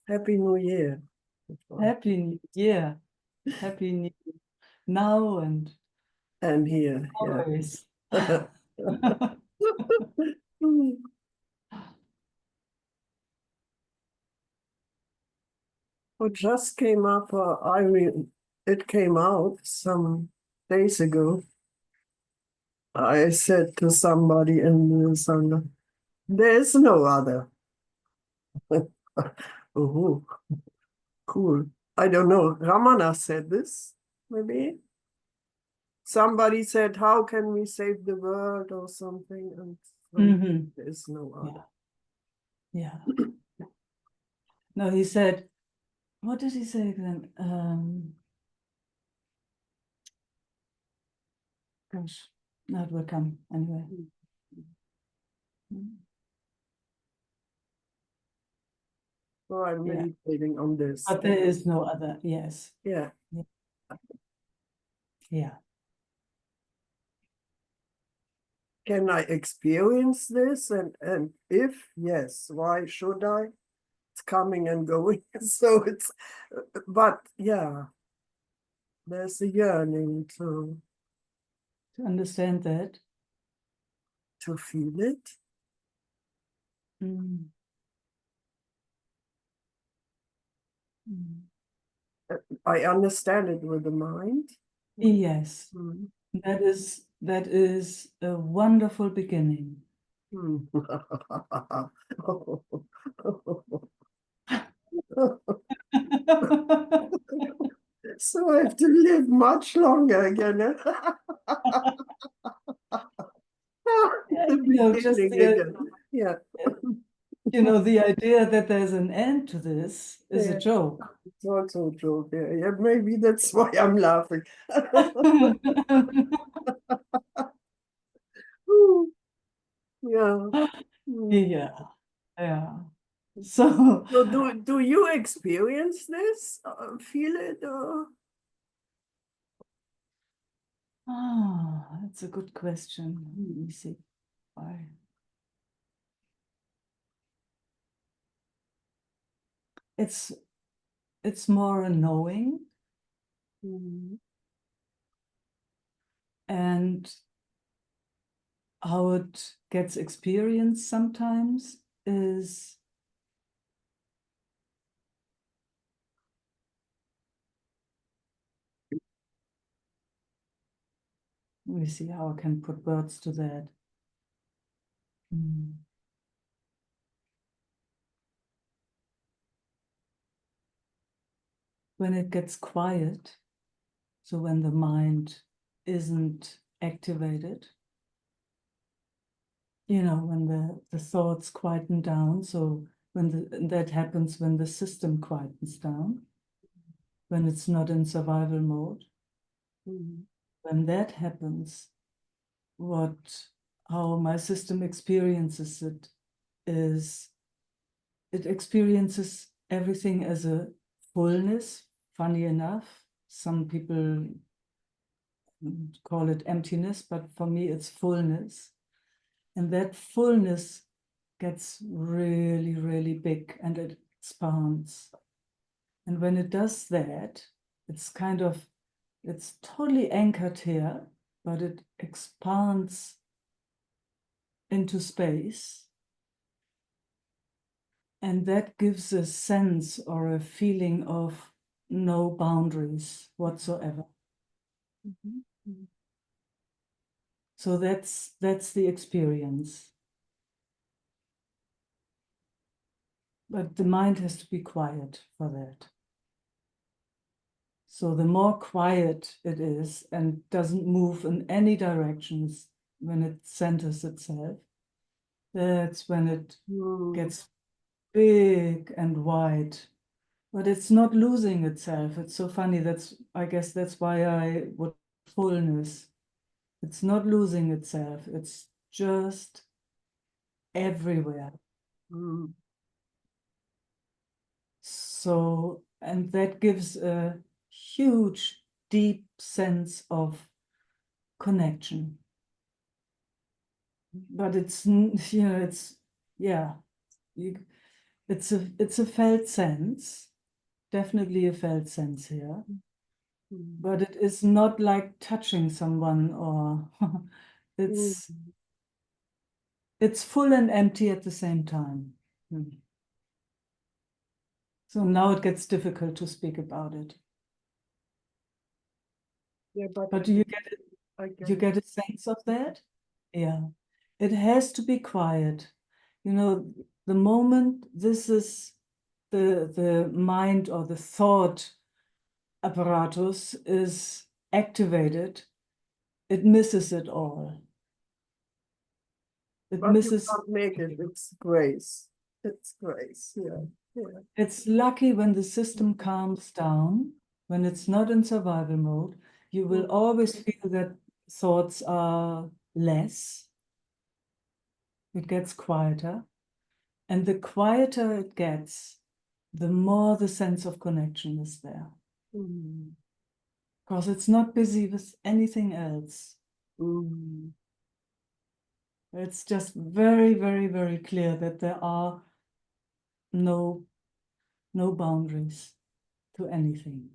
Happy New Year. Happy New Year. Happy New now and And here, yeah. always. What just came up, it came out some days ago. I said to somebody in the sangha, there's no other. Oh, cool. I don't know. Ramana said this, maybe. Somebody said, how can we save the world or something? And Mhm. there's no other. Yeah. No, he said, what did he say then? Gosh, now it will come anyway. Mm. So I'm Yeah. meditating on this. But there is no other, yes. Yeah. Yeah. Can I experience this? And if yes, why should I? It's coming and going. So it's, but yeah, there's a yearning to To understand that. feel it. Mm. Mm. I understand it with the mind. Yes, Mm. that is a wonderful beginning. Mm. So I have to live much longer again. The Just beginning again. Yeah. the idea that there's an end to this is a Yeah. joke. It's also a joke. Yeah, maybe that's why I'm laughing. Yeah. Mm. Yeah, yeah. So, So do you experience this? Feel it? that's a good question. Let me see. Why? It's more a knowing, Mm. and how it gets experienced sometimes is let me see how I can put words to that. Mm. When it gets quiet, so when the mind isn't activated, when the thoughts quieten down, so that happens when the system quietens down, when it's not in survival mode. Mm. When that happens, how my system experiences it is it experiences everything as a fullness. Funny enough, some people call it emptiness, but for me it's fullness. And that fullness gets really, really big and it expands. And when it does that, it's totally anchored here, but it expands into space. And that gives a sense or a feeling of no boundaries whatsoever. Mhm. So that's the experience. But the mind has to be quiet for that. So the more quiet it is and doesn't move in any directions when it centers itself, that's when it Mm. gets big and wide. But it's not losing itself. It's so funny. I guess that's why I would fullness. It's not losing itself. It's just everywhere. Mm. So, and that gives a huge, deep sense of connection. But it's, it's, yeah, it's a felt sense, definitely a felt sense here. But it is not like touching someone, or it's full and empty at the same time. So now it gets difficult to speak about it. Yeah, But do you get it? I You get a sense of that? Yeah. It has to be quiet. You know, the moment this is the mind or the thought apparatus is activated, it misses it all. It But you misses. can't make it. It's grace. It's grace. Yeah. Yeah. It's lucky when the system calms down, when it's not in survival mode, you will always feel that thoughts are less. It gets quieter. And the quieter it gets, the more the sense of connection is there. Mm. Because it's not busy with anything else. Mm. It's just very, very, very clear that there are no boundaries to anything.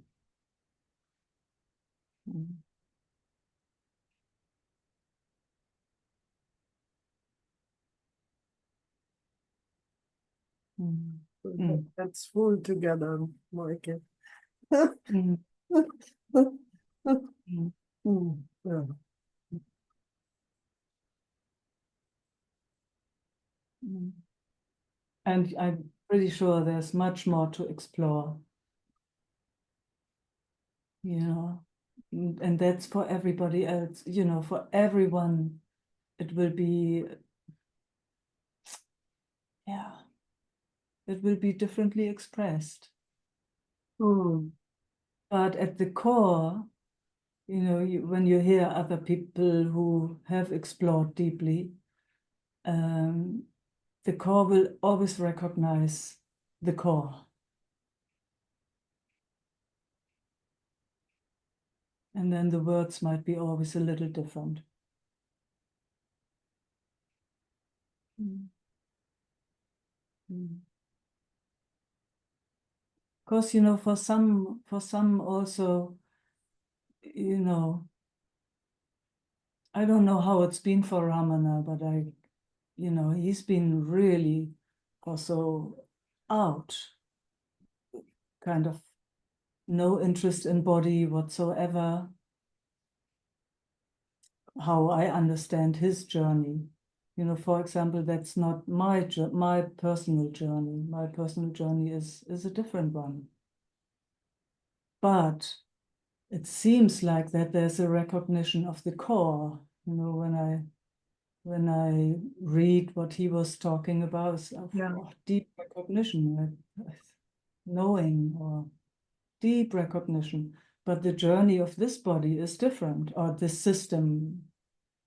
Mm. Mm. Mm. That's full together, Meike. Mm. Mm. Yeah. Mm. And I'm pretty sure there's much more to explore, you know, and that's for everybody else, you know, for everyone, it will be, yeah, it will be differently expressed. Mm. But at the core, you know, when you hear other people who have explored deeply, the core will always recognize the core. And then the words might be always a little different. Mm. Mm. Because, you know, for some also, you know, I don't know how it's been for Ramana, but you know, he's been really also out, kind of no interest in body whatsoever. How I understand his journey. You know, for example, that's not my personal journey. My personal journey is a different one. But it seems like that there's a recognition of the core. You know, when I read what he was talking about, deep recognition, knowing or deep recognition. But the journey of this body is different, or this system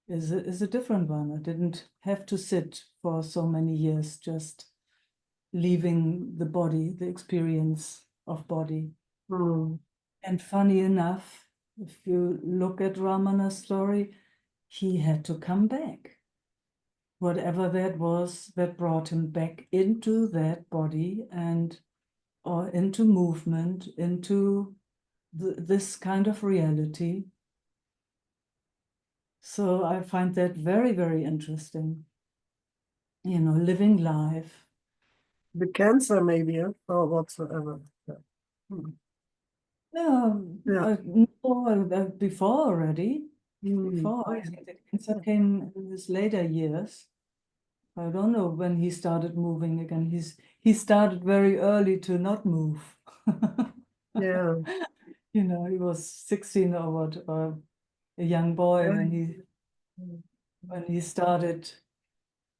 is a different one. I didn't have to sit for so many years just leaving the body, the experience of body. Mm. And funny enough, if you look at Ramana's story, he had to come back. Whatever that was that brought him back into that body or into movement, into this kind of reality. So I find that very, very interesting. You know, living life. The cancer, maybe, or whatsoever. Yeah. Mm. Yeah, no, before already. Before, Oh, I think the cancer came in his later years. I don't know when he started moving again. He started very early to not move. yeah. You know, he was 16 or what, or a young boy when he started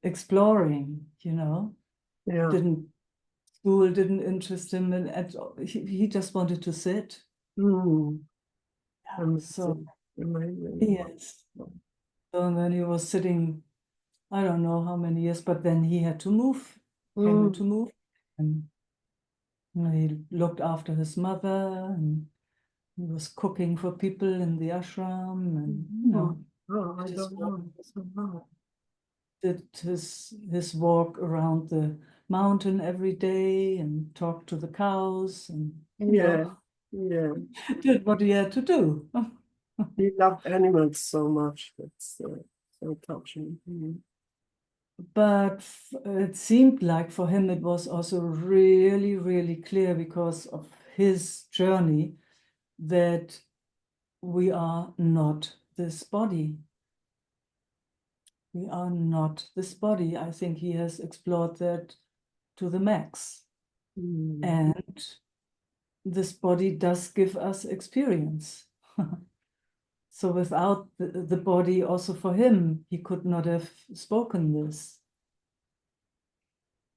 exploring, you know. Yeah. School didn't interest him, and he just wanted to sit. Mm. Yeah, so Amazing. yes. And then he was sitting, I don't know how many years, but then he had to move, came into move, and you know, he looked after his mother, and he was cooking for people in the ashram, and you know, Oh, I did his don't walk, know. Somehow. did his walk around the mountain every day, and talked to the cows, and you Yeah, know, yeah. did what he had to do. He loved animals so much. That's so touching. But it seemed like for him it was also really, really clear because of his journey that we are not this body. We are not this body. I think he has explored that to the max. And this body does give us experience. So without the body, also for him, he could not have spoken this.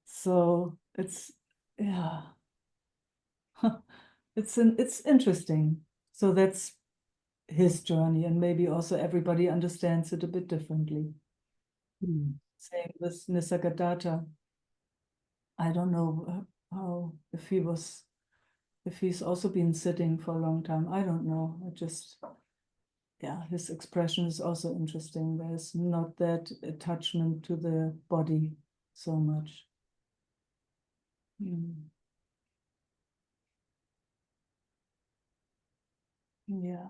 So it's, yeah. It's interesting. So that's his journey, and maybe also everybody understands it a bit differently. Same with Nisargadatta. I don't know how if he's also been sitting for a long time. I don't know. Yeah, his expression is also interesting. There's not that attachment to the body so much. Yeah.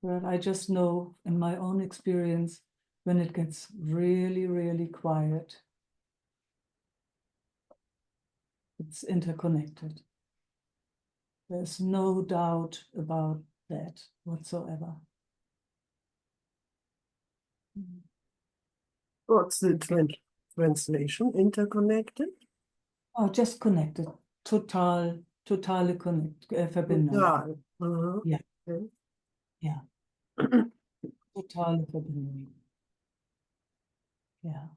But I just know in my own experience, when it gets really, really quiet, it's interconnected. There's no doubt about that whatsoever. What's the translation? Interconnected? Oh, just connected. Totale Verbindung. Uh-huh. Yeah. Okay. Yeah. Totale Verbindung. Yeah.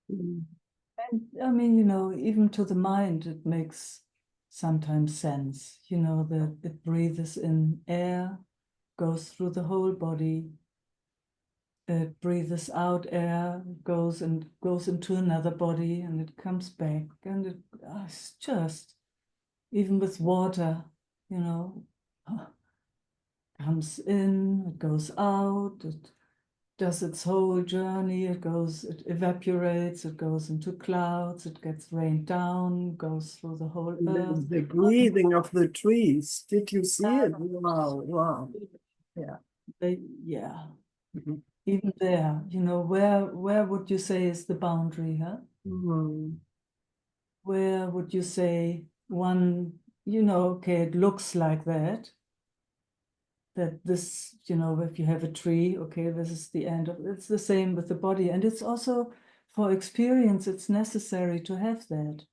And I mean, you know, even to the mind, it makes sometimes sense, you know, that it breathes in air, goes through the whole body, it breathes out air, goes into another body, and it comes back, and it's just, even with water, you know, comes in, it goes out, it does its whole journey, it evaporates, it goes into clouds, it gets rained down, goes through the whole And earth. then the breathing of the trees. Did you see it? Wow, wow. Yeah. Yeah. Mhm. Even there, you know, where would you say is the boundary, huh? Where would you say one, you know, okay, it looks like that this, you know, if you have a tree, okay, this is the end of it's the same with the body. And it's also for experience, it's necessary to have that.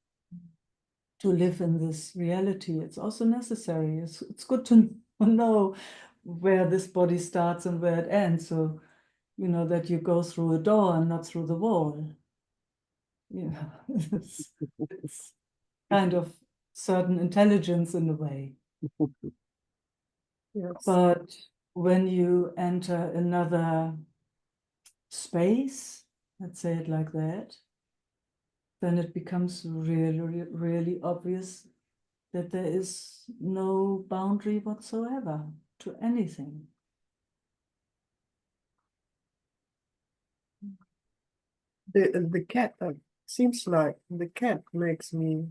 To live in this reality, it's also necessary. It's good to know where this body starts and where it ends. So, you know, that you go through a door and not through the wall. You know, it's kind of certain intelligence in a way. Yes. But when you enter another space, let's say it like that, then it becomes really, really obvious that there is no boundary whatsoever to anything. The cat, seems like the cat makes me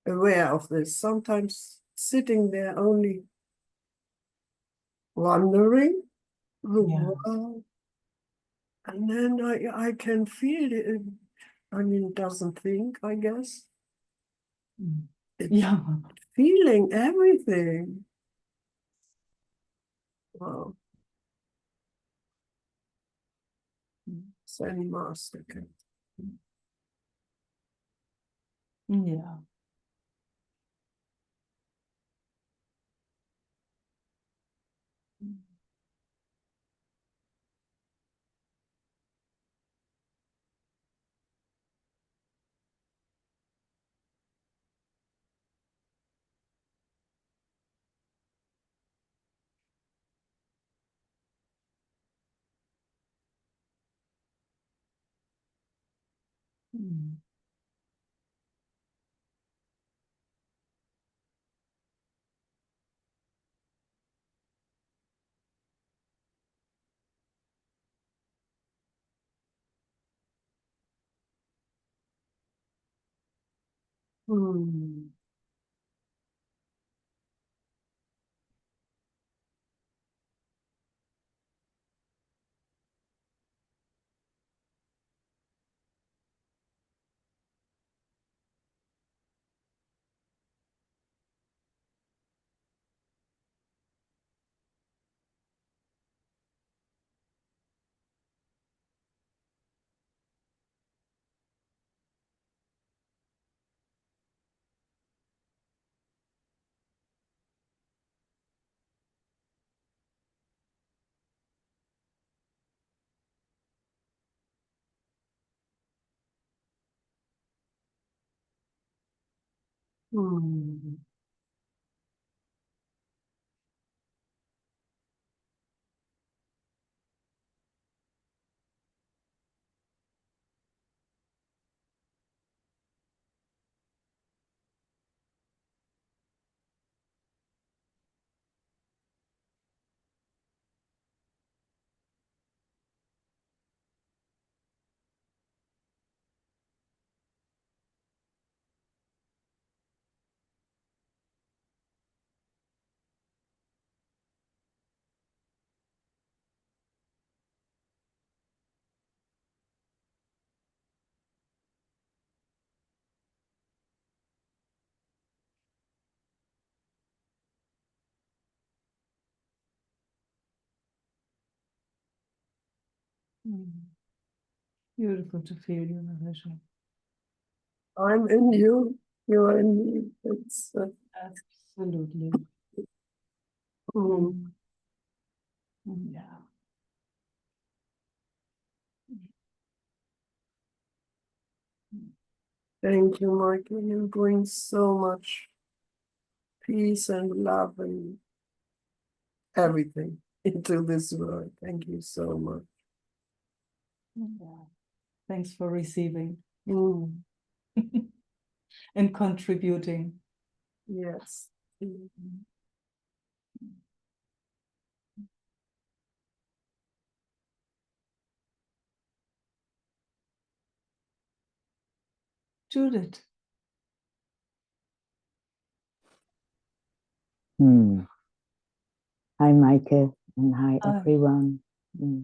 aware of this. Sometimes sitting there only wondering the Yeah. world, and then I can feel it. I mean, doesn't think, I guess. It's Yeah. feeling everything. Wow. Zen master cat. Yeah. Mm. Hmm. Hmm. Mm. Beautiful to feel you, Natasha. I'm in you. You're in me. It's Absolutely. mm. Yeah. Thank you, Michael. You bring so much peace and love and everything into this world. Thank you so much. Yeah. Thanks for receiving Mm. and contributing. Yes. Mm. Judith. Hmm. Hi, Meike, and hi, Hi. everyone. Hmm.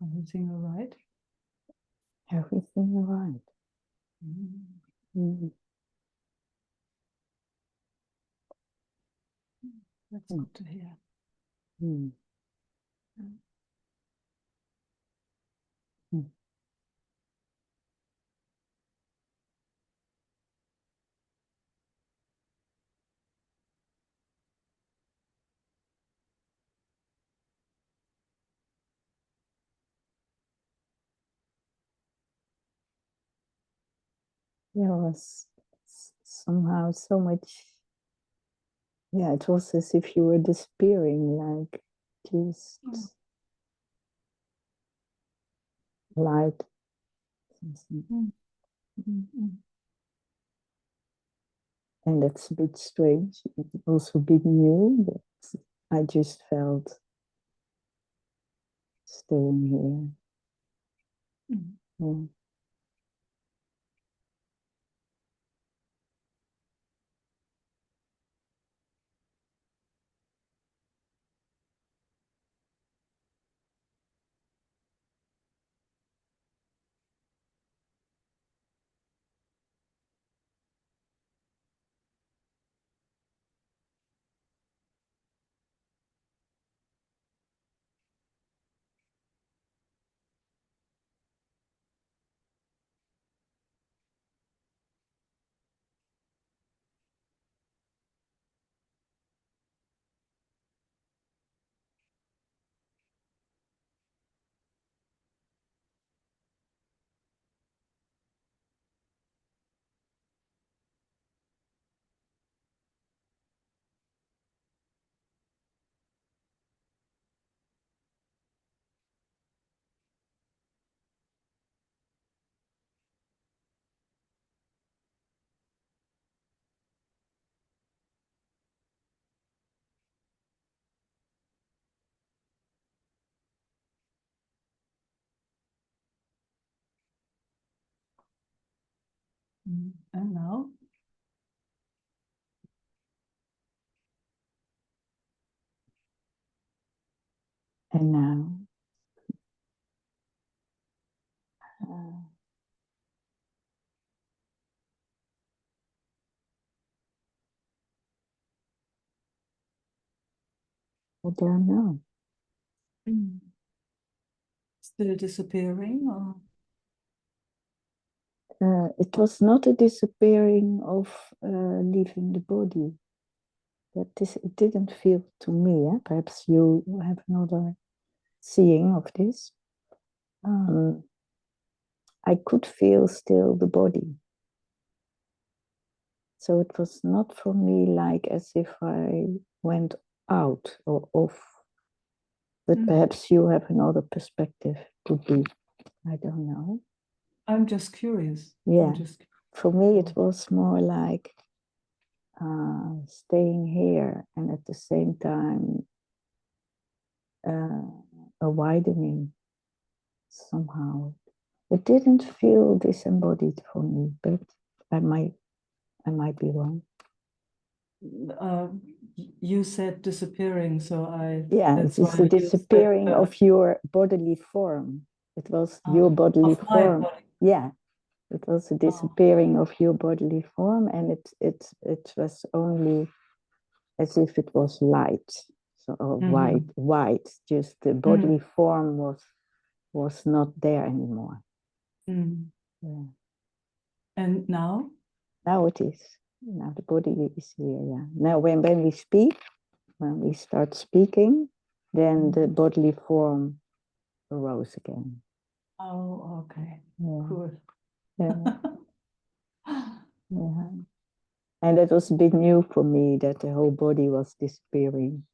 Everything all right? Everything all right. Mm. That's Mm. good to hear. Mm. Mm. Yeah, it was somehow so much. Yeah, it was as if you were disappearing, like just light. Mm. Mm. And that's a bit strange, also a bit new, but I just felt staying here. Mm. Yeah. And now? And now, uh, I don't know. Still disappearing, or? It was not a disappearing of leaving the body. It didn't feel to me. Perhaps you have another seeing of this. I could feel still the body. So it was not for me like as if I went out or off. But perhaps you have another perspective. Could be. I don't know. I'm just curious. Yeah. Just... For me, it was more like staying here and at the same time a widening somehow. It didn't feel disembodied for me, but I might be wrong. You said disappearing, so yeah, that's it's why the disappearing of your bodily form. It was your bodily of my form. body. Yeah, it was the disappearing of your bodily form, and it was only as if it was light, so white. Just the bodily form was not there anymore. Yeah. And now? Now it is. Now the body is here. Yeah. Now when we speak, when we start speaking, then the bodily form arose again. Oh, okay. Yeah. Cool. Yeah. Yeah. And that was a bit new for me, that the whole body was disappearing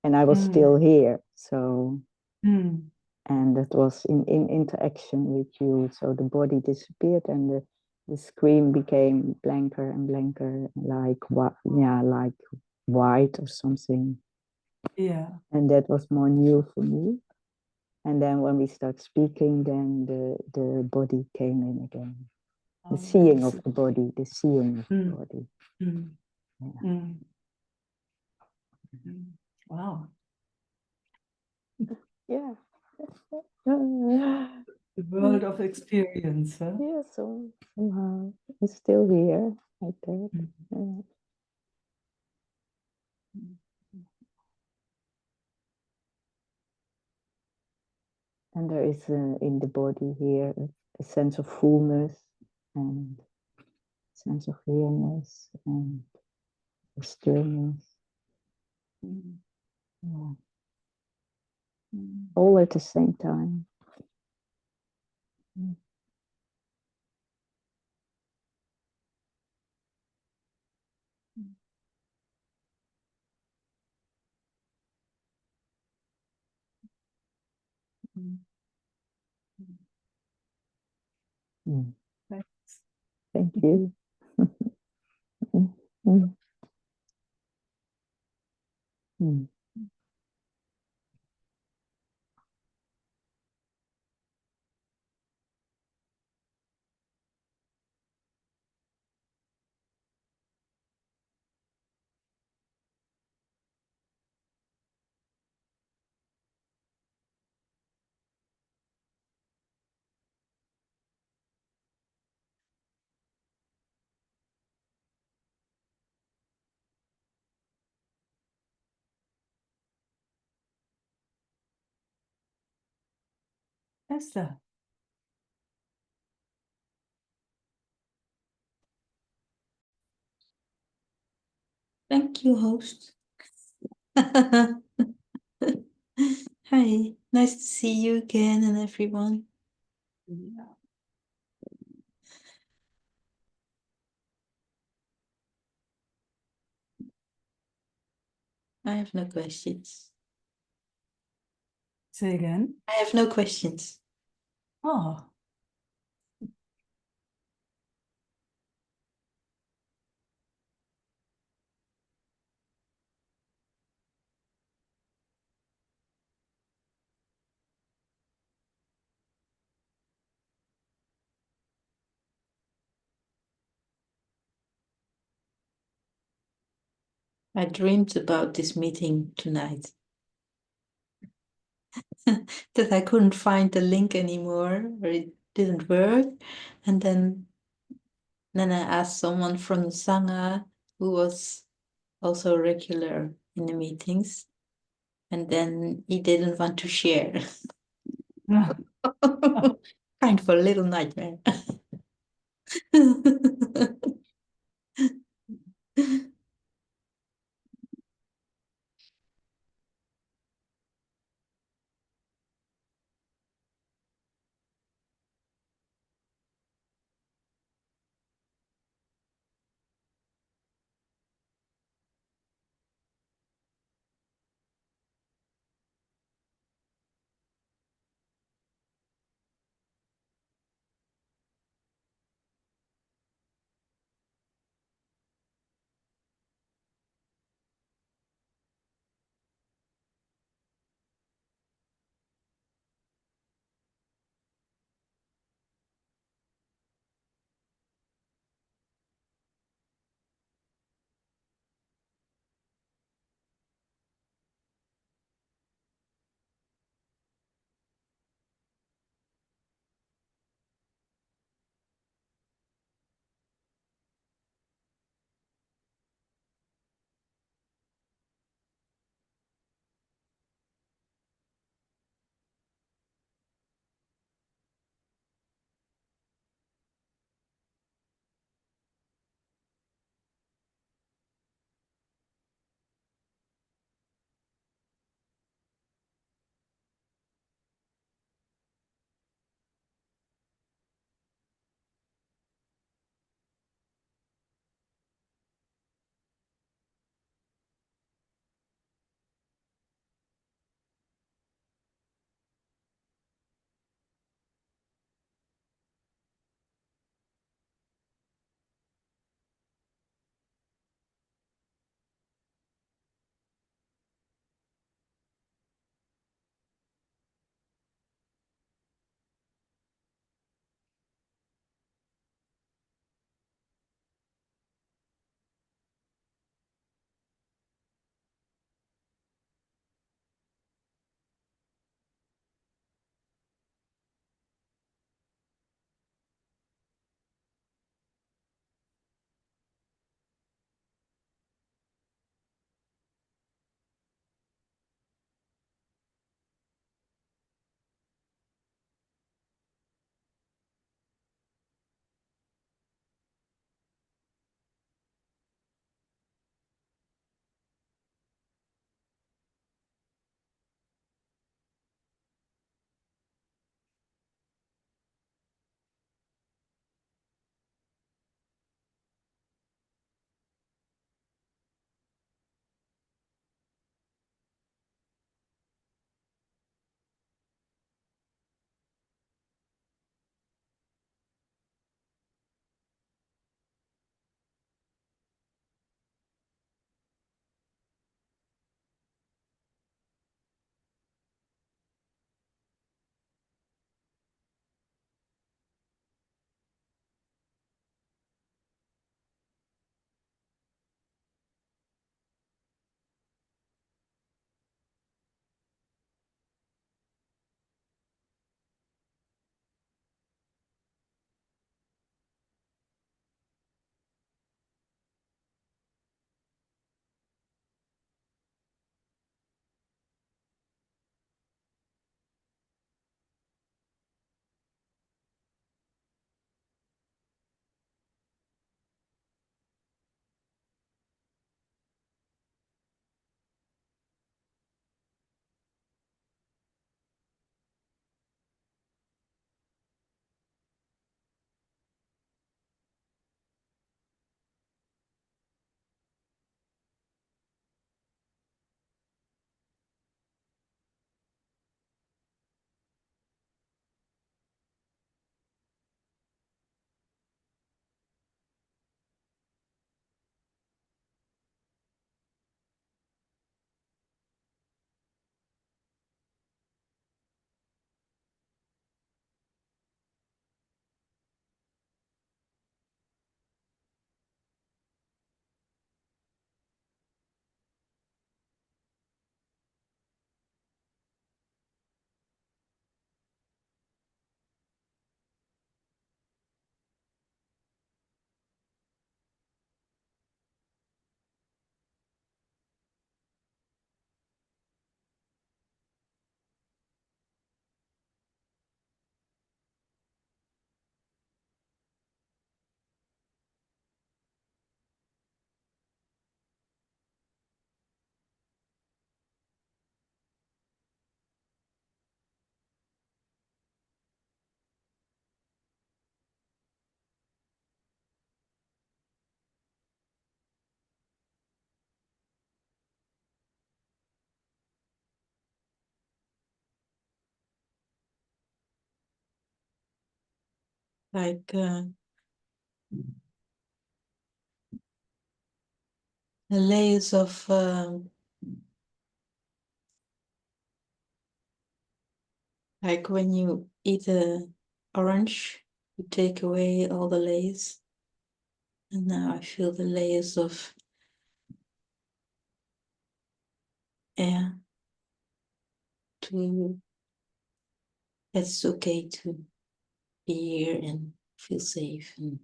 and I was still here. So, and that was in interaction with you. So the body disappeared and the screen became blanker and blanker, like like white or something. Yeah. And that was more new for me. And then when we start speaking, then the body came in again. The seeing of the body, the seeing of the body. Yeah. Wow. Yeah. The world of experience, huh? Yeah, so somehow it's still here, like that. Yeah. And there is in the body here a sense of fullness and sense of nearness and stillness. Yeah. All at the same time. Mm. Thanks. Thank you. Mm. Mm. Esther. Thank you, host. Hi, nice to see you again and everyone. I have no questions. Say again. I have no questions. Oh, I dreamed about this meeting tonight. That I couldn't find the link anymore, or it didn't work. And then I asked someone from the Sangha who was also regular in the meetings. And then he didn't want to share. Kind of a little nightmare. like the layers of like when you eat a orange, you take away all the layers, and now I feel the layers of air. To it's okay to be here and feel safe and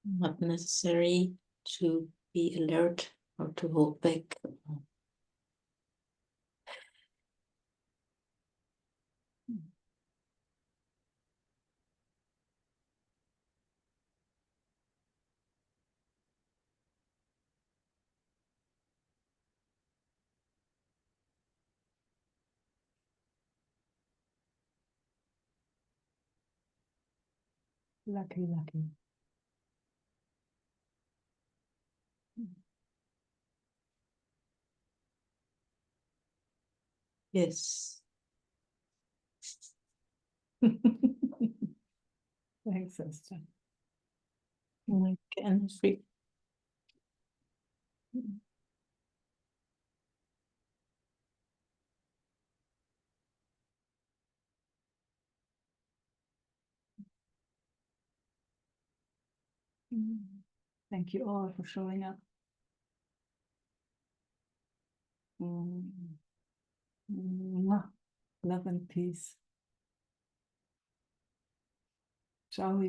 not necessary to be alert or to hold back. Lucky, lucky. Yes. Thanks, Esther. Like and free. Thank you all for showing up. Love and peace. Ciao.